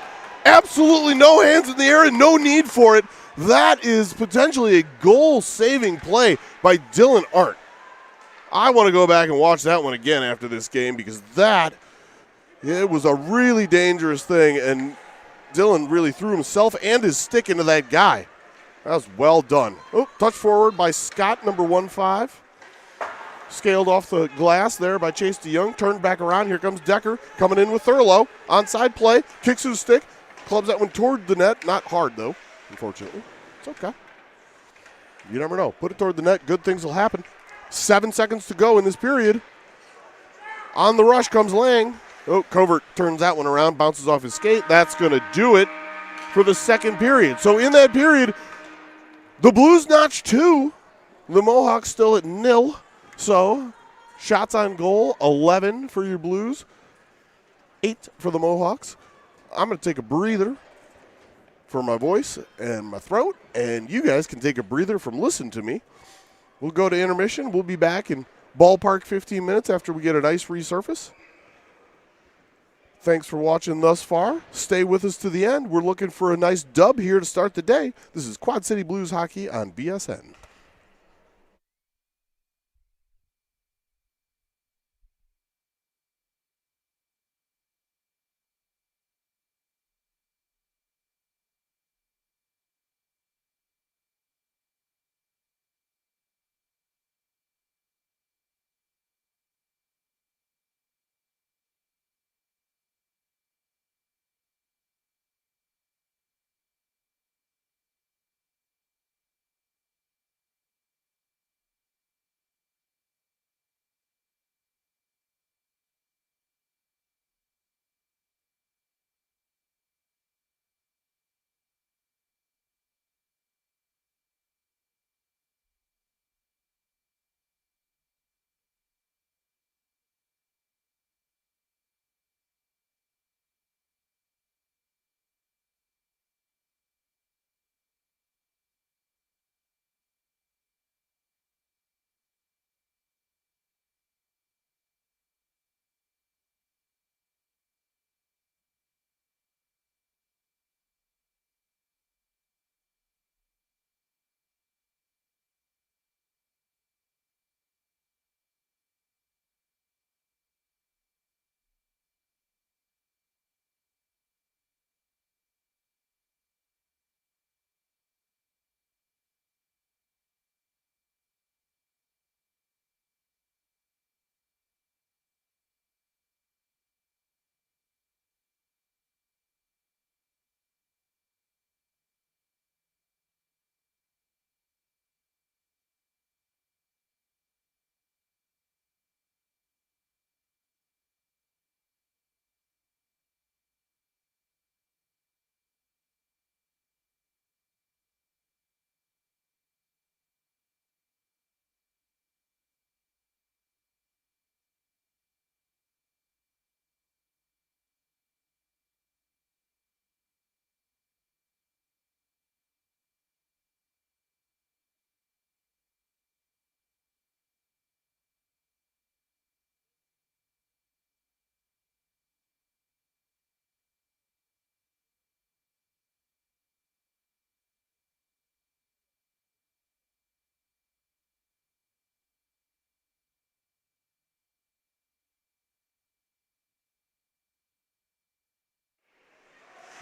Absolutely no hands in the air and no need for it. That is potentially a goal-saving play by Dylan Arndt. I want to go back and watch that one again after this game because it was a really dangerous thing, and Dylan really threw himself and his stick into that guy. That was well done. Oh, touch forward by Scott, number 15. Scaled off the glass there by Chase DeYoung. Turned back around. Here comes Decker coming in with Thurlow. Onside play. Kicks his stick. Clubs that one toward the net. Not hard, though, unfortunately. It's okay. You never know. Put it toward the net. Good things will happen. 7 seconds to go in this period. On the rush comes Lang. Oh, Covert turns that one around. Bounces off his skate. That's going to do it for the second period. So in that period, the Blues notched 2. The Mohawks still at 0. So, shots on goal, 11 for your Blues, 8 for the Mohawks. I'm going to take a breather for my voice and my throat, and you guys can take a breather from listening to me. We'll go to intermission. We'll be back in ballpark 15 minutes after we get an ice resurface. Thanks for watching thus far. Stay with us to the end. We're looking for a nice dub here to start the day. This is Quad City Blues Hockey on BSN.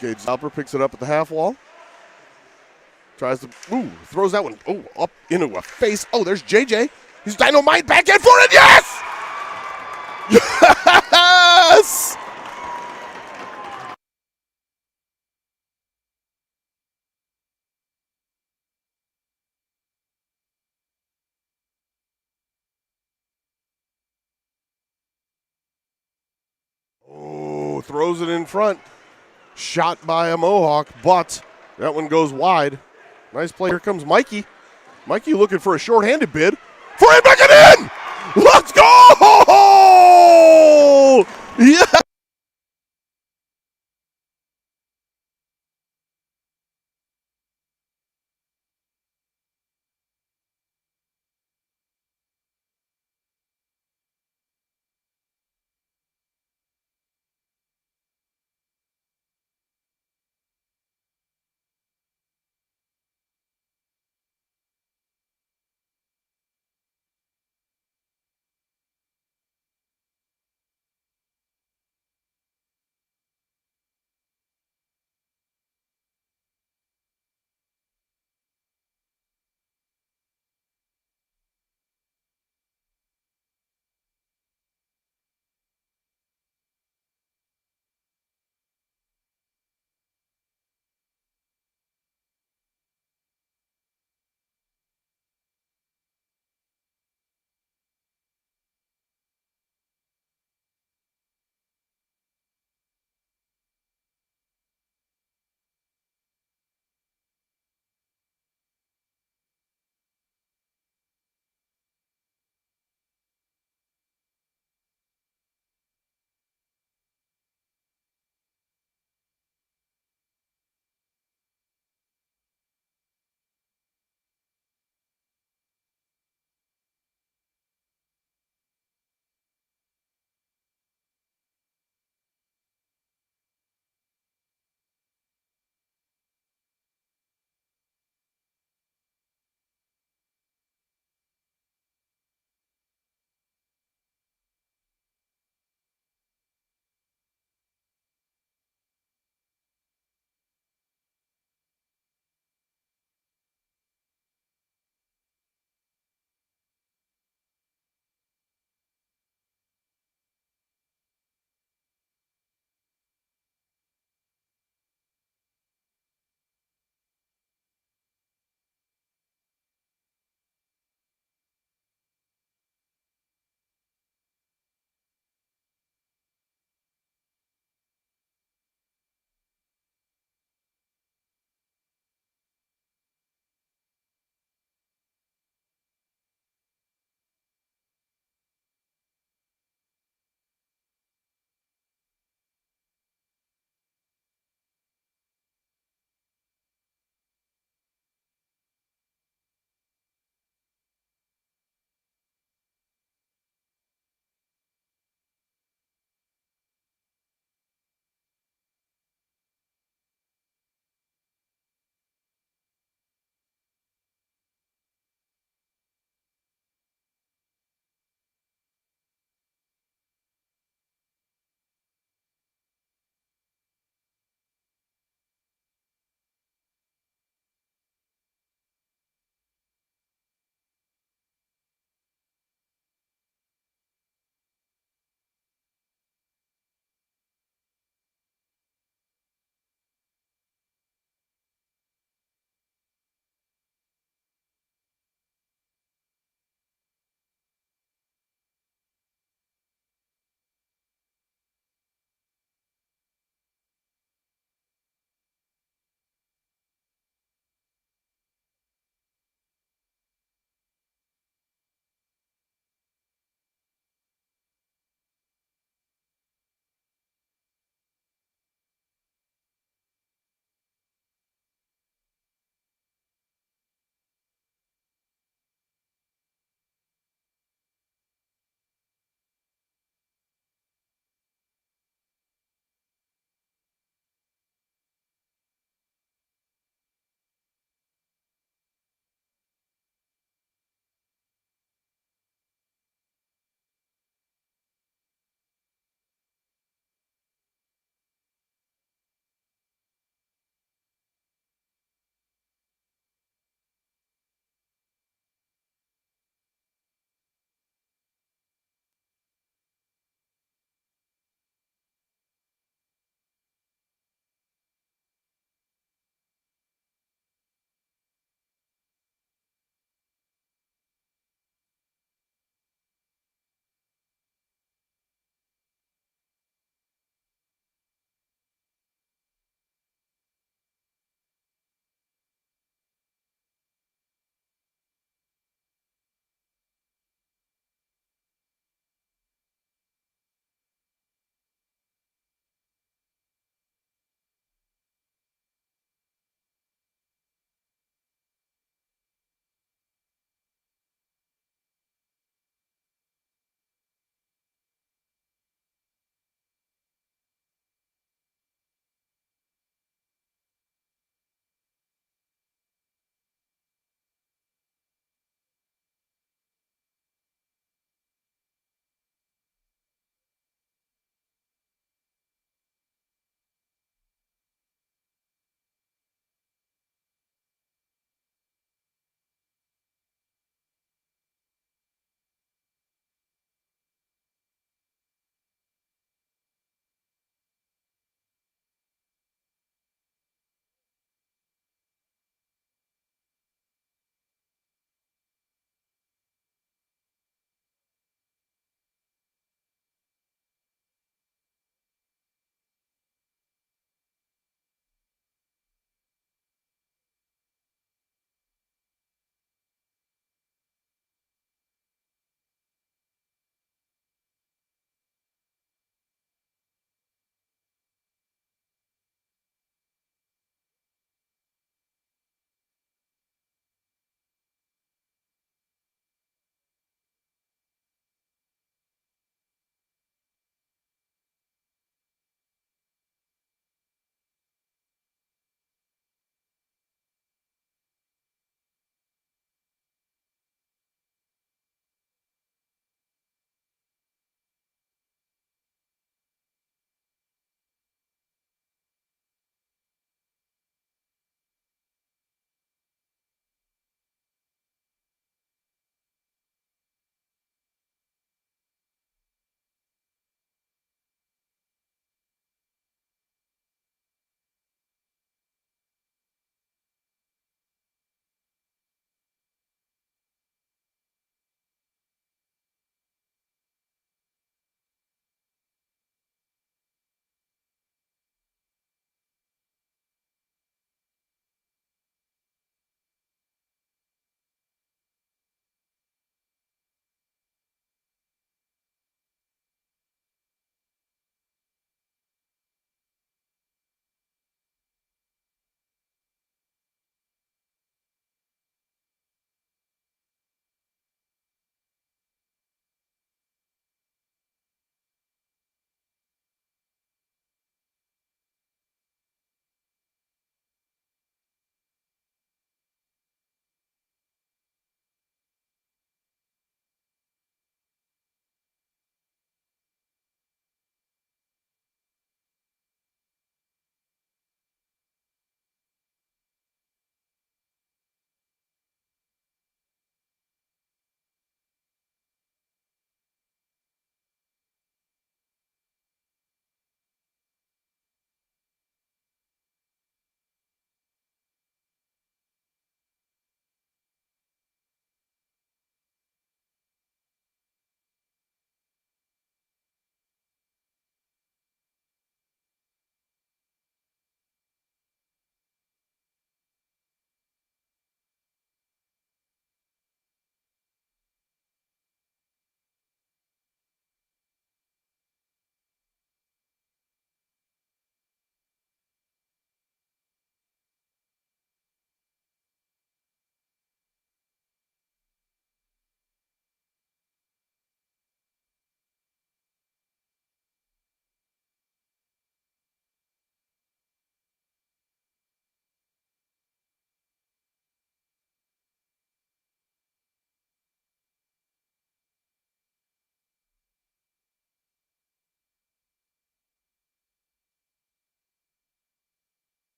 Gage Alper picks it up at the half wall. Tries to, throws that one, up into a face. Oh, there's JJ. He's dynamite back in for it. Yes! Yes! Oh, throws it in front. Shot by a Mohawk, but that one goes wide. Nice play. Here comes Mikey. Mikey looking for a shorthanded bid. For him, back it in! Let's go! Yeah!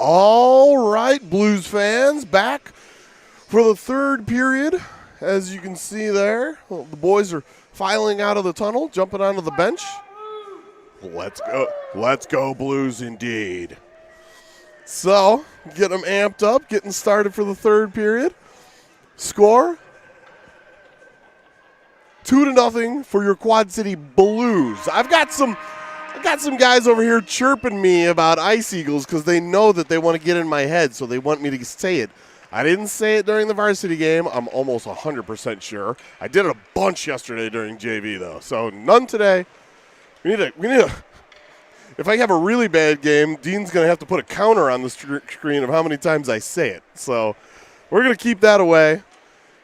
All right, Blues fans, back for the third period. As you can see there, the boys are filing out of the tunnel, jumping onto the bench. Let's go. Let's go, Blues, indeed. So, get them amped up, getting started for the third period. Score 2-0 for your Quad City Blues. I've got some guys over here chirping me about Ice Eagles because they know that they want to get in my head, so they want me to say it. I didn't say it during the varsity game. I'm almost 100% sure. I did it a bunch yesterday during JV, though, so none today. We need to. If I have a really bad game, Dean's going to have to put a counter on the screen of how many times I say it. So we're going to keep that away.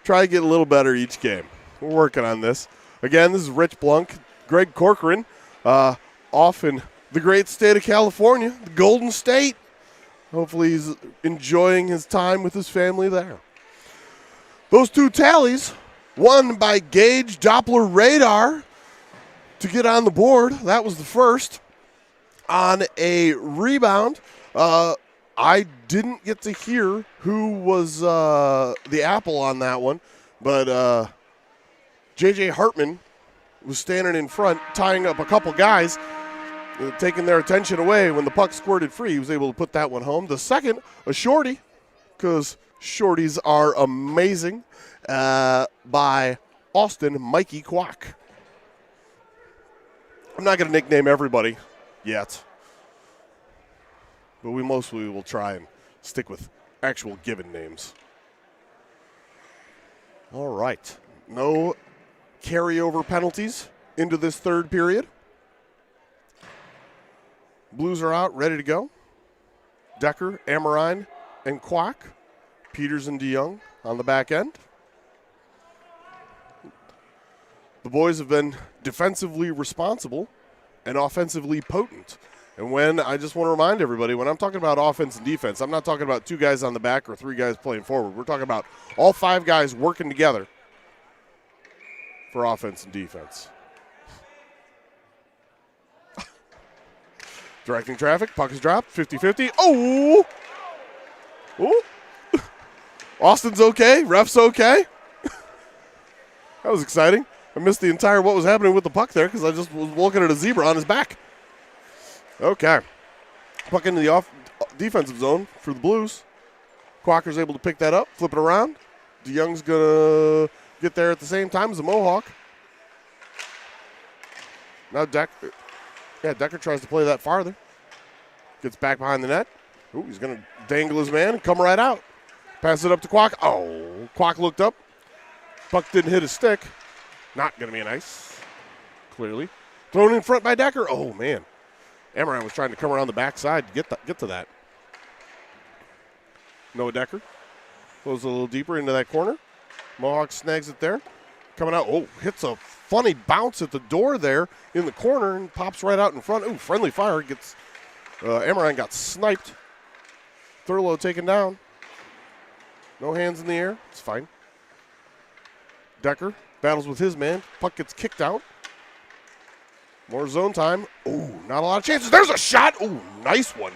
Try to get a little better each game. We're working on this. Again, this is Rich Blunk, Greg Corcoran, off in the great state of California, the Golden State. Hopefully he's enjoying his time with his family there. Those two tallies, one by Gage Doppler Radar to get on the board. That was the first. On a rebound, I didn't get to hear who was the apple on that one, but J.J. Hartman was standing in front, tying up a couple guys, taking their attention away. When the puck squirted free, he was able to put that one home. The second, a shorty, because shorties are amazing, by Austin Mikey Kwok. I'm not going to nickname everybody yet, but we mostly will try and stick with actual given names. All right, no carryover penalties into this third period. Blues are out, ready to go. Decker, Amarine, and Kwok. Peters and DeYoung on the back end. The boys have been defensively responsible and offensively potent. And I just want to remind everybody, when I'm talking about offense and defense, I'm not talking about two guys on the back or three guys playing forward. We're talking about all five guys working together for offense and defense. Directing traffic, puck is dropped, 50-50. Oh! Oh! Austin's okay, ref's okay. That was exciting. I missed the entire what was happening with the puck there because I just was looking at a zebra on his back. Okay. Puck into the defensive zone for the Blues. Quacker's able to pick that up, flip it around. DeYoung's going to get there at the same time as the Mohawk. Now Decker tries to play that farther. Gets back behind the net. Ooh, he's going to dangle his man and come right out. Pass it up to Kwok. Oh, Kwok looked up. Puck didn't hit his stick. Not going to be nice, clearly. Thrown in front by Decker. Oh, man. Amaran was trying to come around the backside to get to that. Noah Decker goes a little deeper into that corner. Mohawk snags it there. Coming out. Oh, hits a funny bounce at the door there in the corner and pops right out in front. Ooh, friendly fire. Gets Amaran got sniped. Thurlow taken down. No hands in the air. It's fine. Decker battles with his man. Puck gets kicked out. More zone time. Ooh, not a lot of chances. There's a shot. Ooh, nice one.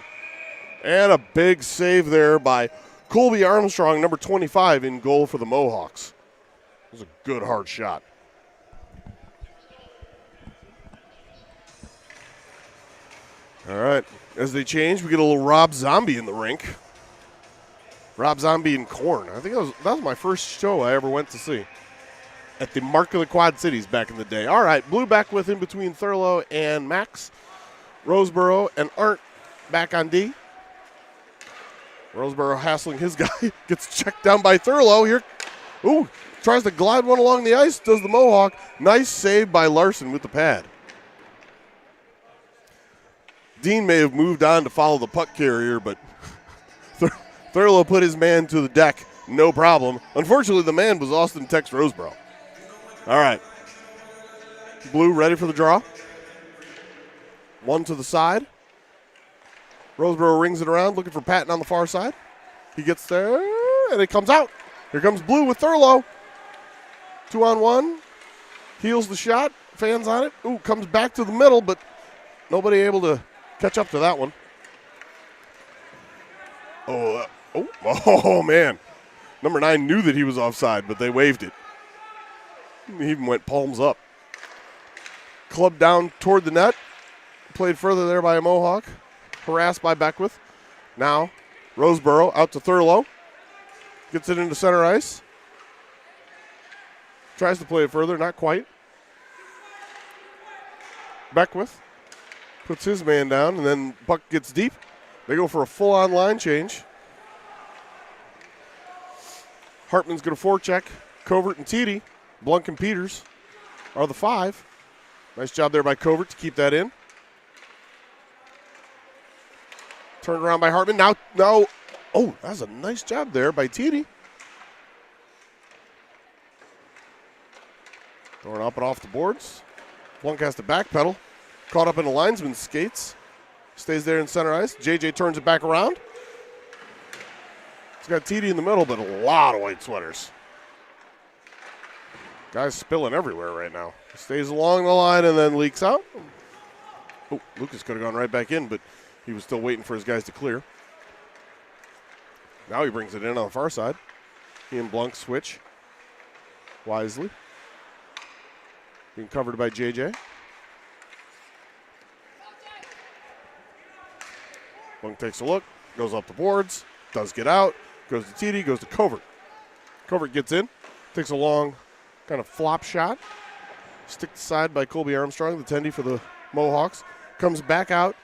And a big save there by Colby Armstrong, number 25, in goal for the Mohawks. It was a good, hard shot. All right, as they change, we get a little Rob Zombie in the rink. Rob Zombie and Korn. I think that was my first show I ever went to see at the Mark of the Quad Cities back in the day. All right, Blue back with him between Thurlow and Max. Roseboro and Arndt back on D. Roseboro hassling his guy. Gets checked down by Thurlow here. Ooh, tries to glide one along the ice. Does the Mohawk. Nice save by Larson with the pad. Dean may have moved on to follow the puck carrier, but Thurlow put his man to the deck. No problem. Unfortunately, the man was Austin Tex Roseboro. All right. Blue ready for the draw. One to the side. Roseboro rings it around, looking for Patton on the far side. He gets there, and it comes out. Here comes Blue with Thurlow. 2-on-1. Heels the shot. Fans on it. Ooh, comes back to the middle, but nobody able to catch up to that one. Oh, man. Number 9 knew that he was offside, but they waved it. He even went palms up. Clubbed down toward the net. Played further there by a Mohawk. Harassed by Beckwith. Now, Roseboro out to Thurlow. Gets it into center ice. Tries to play it further, not quite. Beckwith puts his man down, and then puck gets deep. They go for a full-on line change. Hartman's going to forecheck. Covert and Teedy. Blunk and Peters are the 5. Nice job there by Covert to keep that in. Turned around by Hartman. Now, oh, that was a nice job there by Teedy. Throwing up and off the boards. Blunk has to backpedal. Caught up in the linesman's skates. Stays there in center ice. JJ turns it back around. He's got Teedy in the middle, but a lot of white sweaters. Guys spilling everywhere right now. Stays along the line and then leaks out. Oh, Lucas could have gone right back in, but he was still waiting for his guys to clear. Now he brings it in on the far side. He and Blunk switch wisely. Being covered by JJ. Blunk takes a look, goes up the boards, does get out, goes to Teedy, goes to Covert. Covert gets in, takes a long kind of flop shot. Sticked aside by Colby Armstrong, the tendy for the Mohawks. Comes back out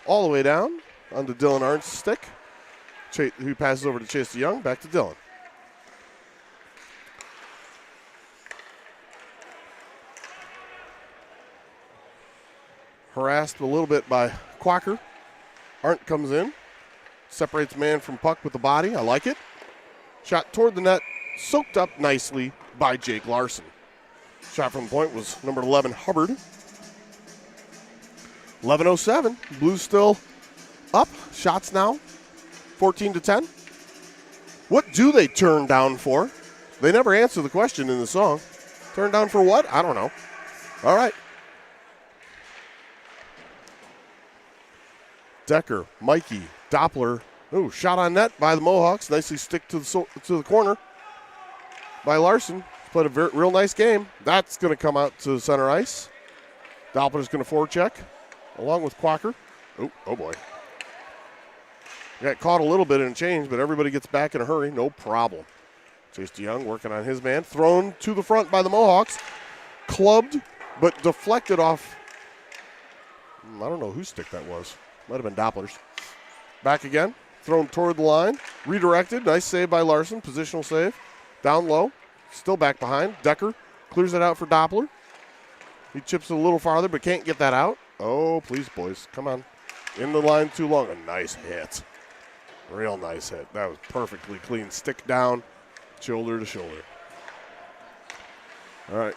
all the way down onto Dylan Arndt's stick, who passes over to Chase DeYoung, back to Dylan. Harassed a little bit by Quacker. Arndt comes in, separates man from puck with the body. I like it. Shot toward the net, soaked up nicely by Jake Larson. Shot from the point was number 11, Hubbard. 11:07. Blues still up. Shots now, 14-10. What do they turn down for? They never answer the question in the song. Turn down for what? I don't know. All right. Decker, Mikey, Doppler. Ooh, shot on net by the Mohawks. Nicely stick to the corner by Larson. Played a real nice game. That's going to come out to center ice. Doppler's going to forecheck along with Quacker. Oh boy. Got caught a little bit in a change, but everybody gets back in a hurry. No problem. Chase DeYoung working on his man. Thrown to the front by the Mohawks. Clubbed, but deflected off. I don't know whose stick that was. Might have been Doppler's. Back again. Thrown toward the line. Redirected. Nice save by Larson. Positional save. Down low. Still back behind. Decker clears it out for Doppler. He chips it a little farther, but can't get that out. Oh, please, boys. Come on. In the line too long. A nice hit. Real nice hit. That was perfectly clean. Stick down, shoulder to shoulder. All right.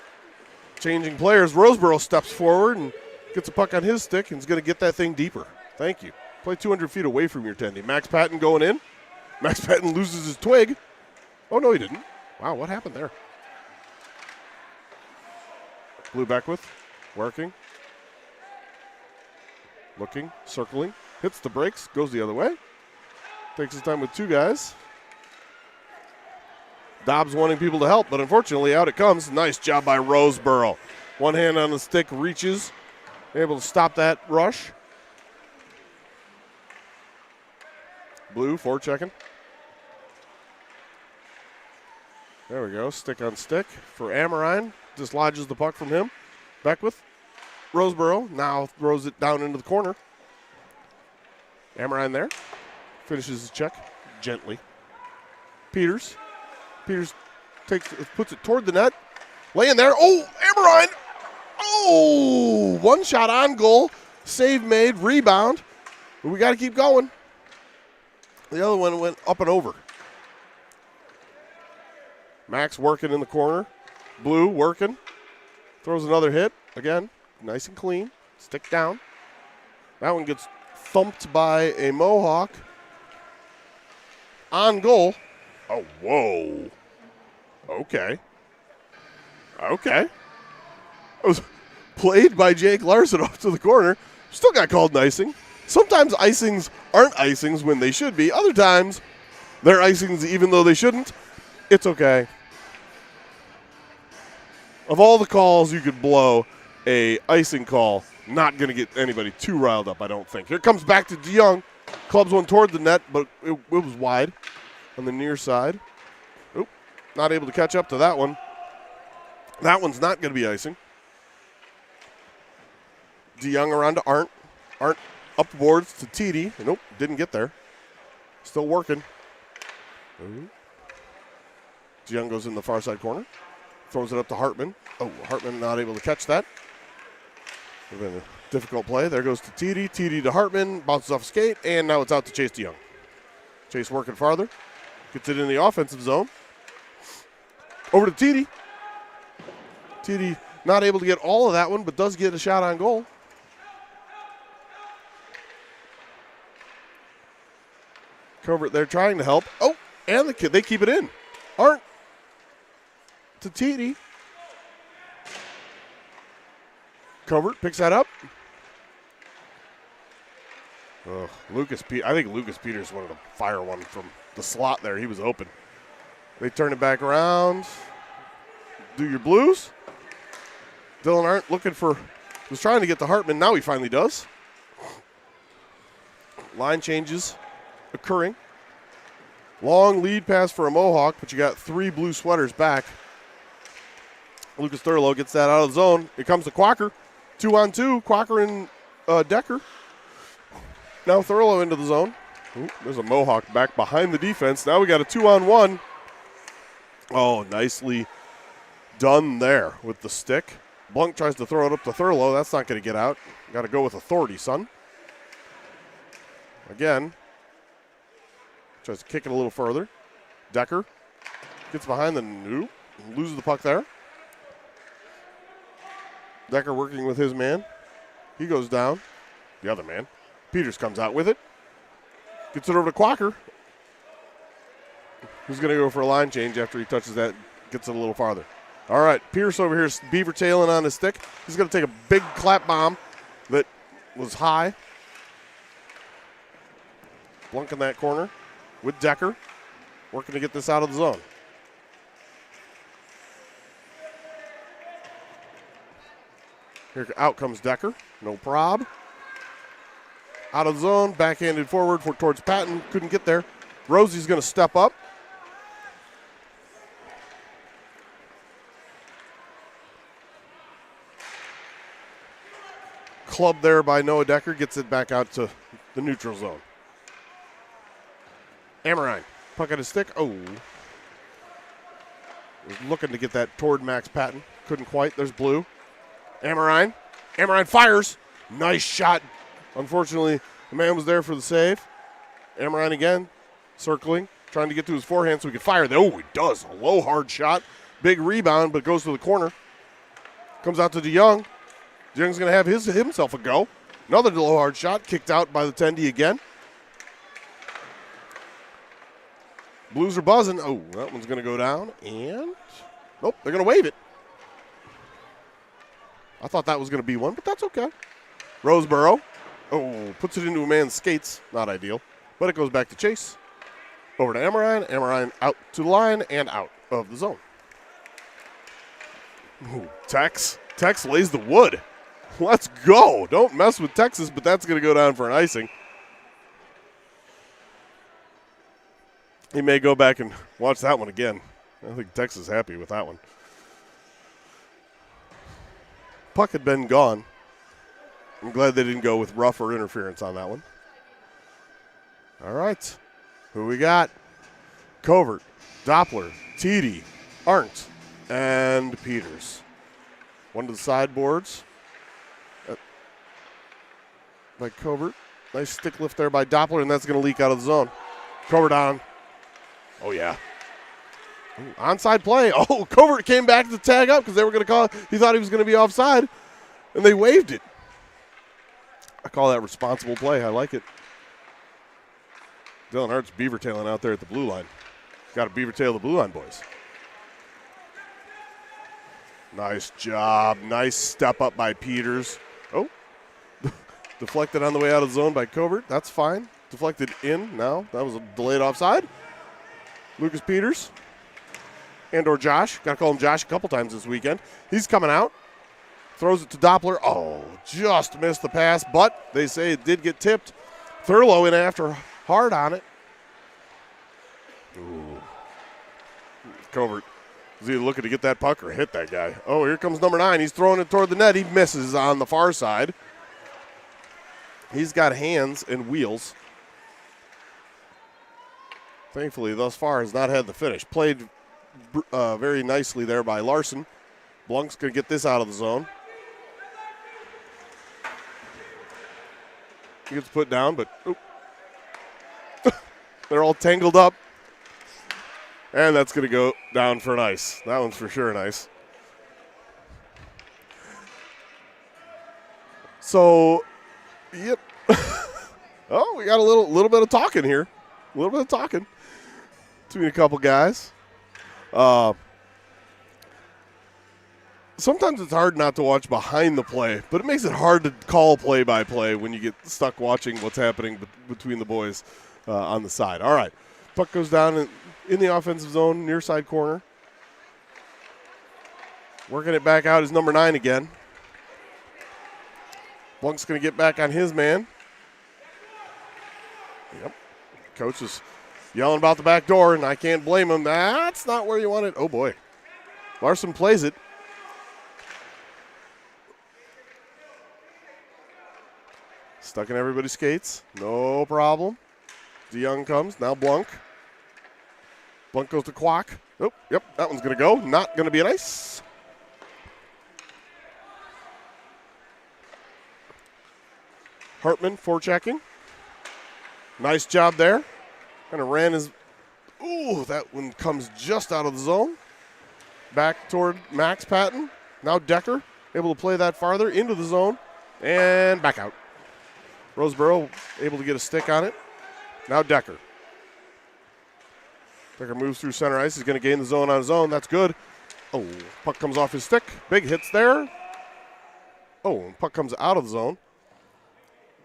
Changing players. Roseboro steps forward and gets a puck on his stick and is going to get that thing deeper. Thank you. Play 200 feet away from your tendy. Max Patton going in. Max Patton loses his twig. Oh, no, he didn't. Wow, what happened there? Blue Beckwith, working. Looking, circling. Hits the brakes, goes the other way. Takes his time with two guys. Dobbs wanting people to help, but unfortunately out it comes. Nice job by Roseboro. One hand on the stick, reaches. Able to stop that rush. Blue, forechecking. There we go, stick on stick for Amorine. Dislodges the puck from him. Beckwith. Roseboro now throws it down into the corner. Amorine there. Finishes his check gently. Peters. Peters puts it toward the net. Laying there. Oh, Amorine. Oh, one shot on goal. Save made. Rebound. But we got to keep going. The other one went up and over. Max working in the corner. Blue working. Throws another hit. Again, nice and clean. Stick down. That one gets thumped by a Mohawk. On goal. Oh, whoa. Okay. Okay. It was played by Jake Larson off to the corner. Still got called icing. Sometimes icings aren't icings when they should be. Other times, they're icings even though they shouldn't. It's okay. Of all the calls you could blow, a icing call, not going to get anybody too riled up, I don't think. Here comes back to DeYoung. Clubs one toward the net, but it was wide on the near side. Oop, not able to catch up to that one. That one's not going to be icing. DeYoung around to Arndt. Arndt up the boards to TD. Nope, didn't get there. Still working. DeYoung goes in the far side corner. Throws it up to Hartman. Oh, Hartman not able to catch that. Would have been a difficult play. There goes to TD. TD to Hartman. Bounces off skate, and now it's out to Chase DeYoung. Chase working farther. Gets it in the offensive zone. Over to TD. TD not able to get all of that one, but does get a shot on goal. Covert there trying to help. Oh, and they keep it in. Arndt to TD. Covert picks that up. Oh, I think Lucas Peters wanted to fire one from the slot there. He was open. They turn it back around. Do your Blues. Dylan Arndt was trying to get to Hartman. Now he finally does. Line changes occurring. Long lead pass for a Mohawk, but you got 3 blue sweaters back. Lucas Thurlow gets that out of the zone. It comes to Quacker. 2-on-2. Quacker and Decker. Now Thurlow into the zone. Ooh, there's a Mohawk back behind the defense. Now we got a 2-on-1. Oh, nicely done there with the stick. Blunk tries to throw it up to Thurlow. That's not going to get out. Got to go with authority, son. Again. Tries to kick it a little further. Decker gets behind the noop. Loses the puck there. Decker working with his man. He goes down. The other man. Peters comes out with it. Gets it over to Quacker. Who's going to go for a line change after he touches that, gets it a little farther. All right, Pierce over here, beaver tailing on his stick. He's going to take a big clap bomb that was high. Blunk in that corner with Decker. Working to get this out of the zone. Here out comes Decker. No prob. Out of the zone, backhanded forward towards Patton. Couldn't get there. Rosie's going to step up. Club there by Noah Decker. Gets it back out to the neutral zone. Amorine. Puck at his stick. Oh. Was looking to get that toward Max Patton. Couldn't quite. There's Blue. Amorine. Amorine fires. Nice shot. Unfortunately, the man was there for the save. Amorine again, circling, trying to get to his forehand so he could fire. Oh, he does. A low, hard shot. Big rebound, but goes to the corner. Comes out to DeYoung. DeYoung's going to have himself a go. Another low, hard shot. Kicked out by the Tendy again. Blues are buzzing. Oh, that one's going to go down. And, nope, they're going to wave it. I thought that was going to be one, but that's okay. Roseboro. Oh, puts it into a man's skates. Not ideal. But it goes back to Chase. Over to Amorine. Amorine out to the line and out of the zone. Ooh, Tex. Tex lays the wood. Let's go. Don't mess with Texas, but that's going to go down for an icing. He may go back and watch that one again. I think Texas is happy with that one. Puck had been gone. I'm glad they didn't go with rough or interference on that one. All right. Who we got? Covert, Doppler, TD, Arndt, and Peters. One to the sideboards by Covert. Nice stick lift there by Doppler, and that's going to leak out of the zone. Covert on. Oh, yeah. Ooh, onside play. Oh, Covert came back to tag up because they were going to call. He thought he was going to be offside, and they waved it. I call that responsible play. I like it. Dylan Arndt's beaver tailing out there at the blue line. Got to beaver tail the blue line, boys. Nice job. Nice step up by Peters. Oh, the Deflected on the way out of the zone by Covert. That's fine. Deflected in now. That was a delayed offside. Lucas Peters and/or Josh. Got to call him Josh a couple times this weekend. He's coming out. Throws it to Doppler. Oh, just missed the pass, but they say it did get tipped. Thurlow in after hard on it. Ooh. Covert is either looking to get that puck or hit that guy. Oh, here comes number 9. He's throwing it toward the net. He misses on the far side. He's got hands and wheels. Thankfully, thus far, has not had the finish. Played very nicely there by Larson. Blunk's going to get this out of the zone. He gets put down, but they're all tangled up. And that's going to go down for an ice. That one's for sure an ice. So, yep. Oh, we got a little bit of talking here. A little bit of talking between a couple guys. Sometimes it's hard not to watch behind the play, but it makes it hard to call play-by-play when you get stuck watching what's happening between the boys on the side. All right, puck goes down in the offensive zone, near side corner. Working it back out is number 9 again. Blunk's going to get back on his man. Yep. Coach is yelling about the back door, and I can't blame him. That's not where you want it. Oh, boy. Larson plays it. Stuck in everybody's skates. No problem. DeYoung comes. Now Blunk. Blunk goes to Kwok. Oh, yep, that one's going to go. Not going to be an ice. Hartman forechecking. Nice job there. Kind of ran his. Ooh, that one comes just out of the zone. Back toward Max Patton. Now Decker able to play that farther into the zone and back out. Roseboro able to get a stick on it. Now Decker. Decker moves through center ice. He's going to gain the zone on his own. That's good. Oh, puck comes off his stick. Big hits there. Oh, puck comes out of the zone.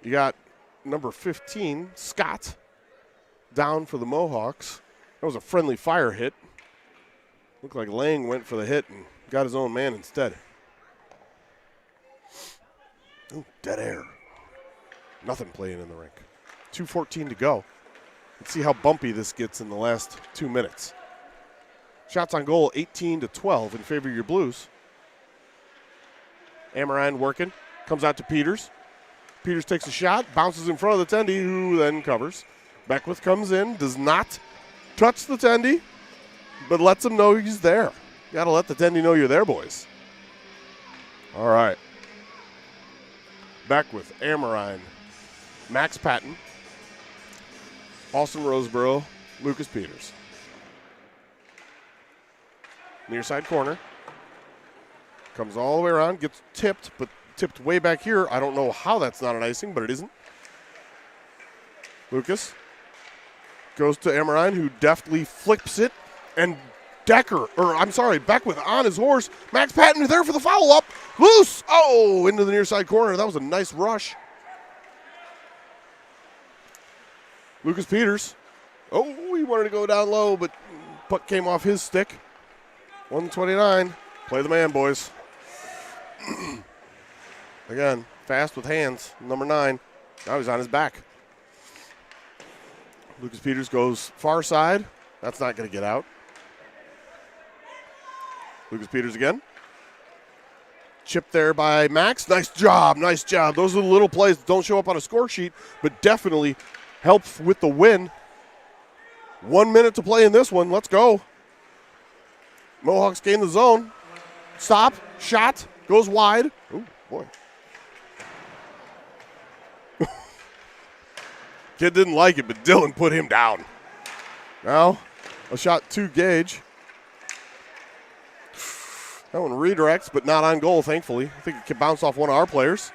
You got number 15, Scott, down for the Mohawks. That was a friendly fire hit. Looked like Lang went for the hit and got his own man instead. Ooh, dead air. Nothing playing in the rink. 2:14 to go. Let's see how bumpy this gets in the last 2 minutes. Shots on goal, 18-12 in favor of your Blues. Amorine working. Comes out to Peters. Peters takes a shot, bounces in front of the Tendy, who then covers. Beckwith comes in, does not touch the Tendy, but lets him know he's there. You got to let the Tendy know you're there, boys. All right. Beckwith, Amorine, Max Patton, Austin Roseboro, Lucas Peters. Near side corner. Comes all the way around, gets tipped, but tipped way back here. I don't know how that's not an icing, but it isn't. Lucas goes to Amorine, who deftly flips it, and Beckwith on his horse. Max Patton is there for the follow-up. Loose! Oh, into the near side corner. That was a nice rush. Lucas Peters. Oh, he wanted to go down low, but puck came off his stick. 129. Play the man, boys. Again, fast with hands. Number 9. Now he's on his back. Lucas Peters goes far side. That's not going to get out. Lucas Peters again. Chipped there by Max. Nice job. Nice job. Those are the little plays that don't show up on a score sheet, but definitely help with the win. 1 minute to play in this one. Let's go. Mohawks gain the zone. Stop. Shot. Goes wide. Oh, boy. Kid didn't like it, but Dylan put him down. Now, a shot to Gage. That one redirects, but not on goal, thankfully. I think it can bounce off one of our players.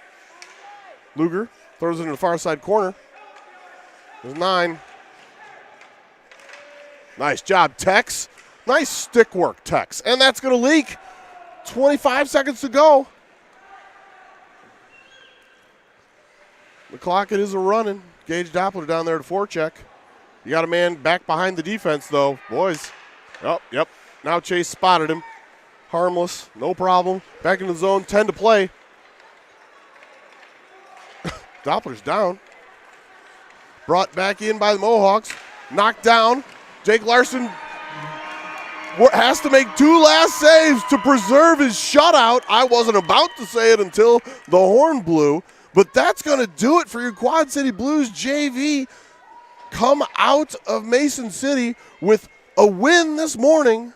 Luger throws it into the far side corner. There's 9. Nice job, Tex. Nice stick work, Tex. And that's going to leak. 25 seconds to go. The clock it is a running. Gage Doppler down there to forecheck. You got a man back behind the defense, though. Boys. Oh, yep. Now Chase spotted him. Harmless. No problem. Back in the zone. 10 to play. Doppler's down. Brought back in by the Mohawks. Knocked down. Jake Larson has to make 2 last saves to preserve his shutout. I wasn't about to say it until the horn blew, but that's going to do it for your Quad City Blues JV. Come out of Mason City with a win this morning,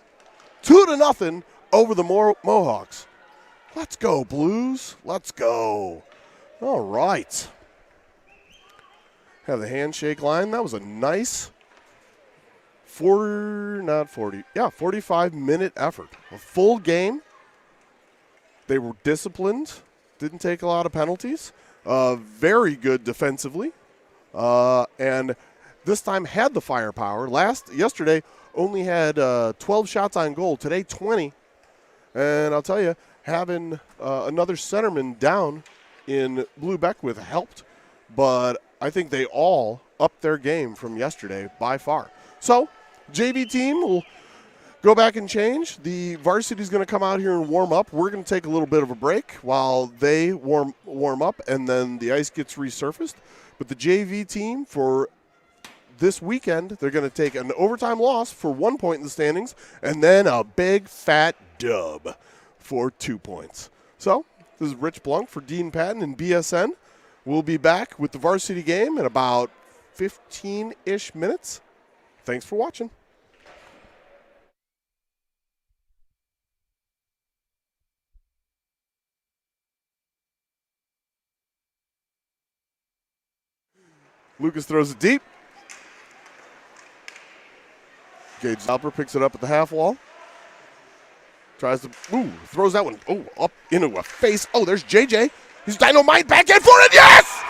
2-0 over the Mohawks. Let's go, Blues. Let's go. All right. Have the handshake line. That was a nice 45-minute effort. A full game. They were disciplined. Didn't take a lot of penalties. Very good defensively. And this time had the firepower. Yesterday only had 12 shots on goal. Today 20. And I'll tell you, having another centerman down in Blue Beckwith helped. But I think they all upped their game from yesterday by far. So, JV team will go back and change. The varsity is going to come out here and warm up. We're going to take a little bit of a break while they warm up, and then the ice gets resurfaced. But the JV team for this weekend, they're going to take an overtime loss for 1 point in the standings, and then a big fat dub for 2 points. So, this is Rich Blunk for Dean Patton and BSN. We'll be back with the varsity game in about 15-ish minutes. Thanks for watching. Lucas throws it deep. Gage Doppler picks it up at the half wall. Tries to, throws that one, up into a face. Oh, there's JJ. He's dynamite back in for it, yes!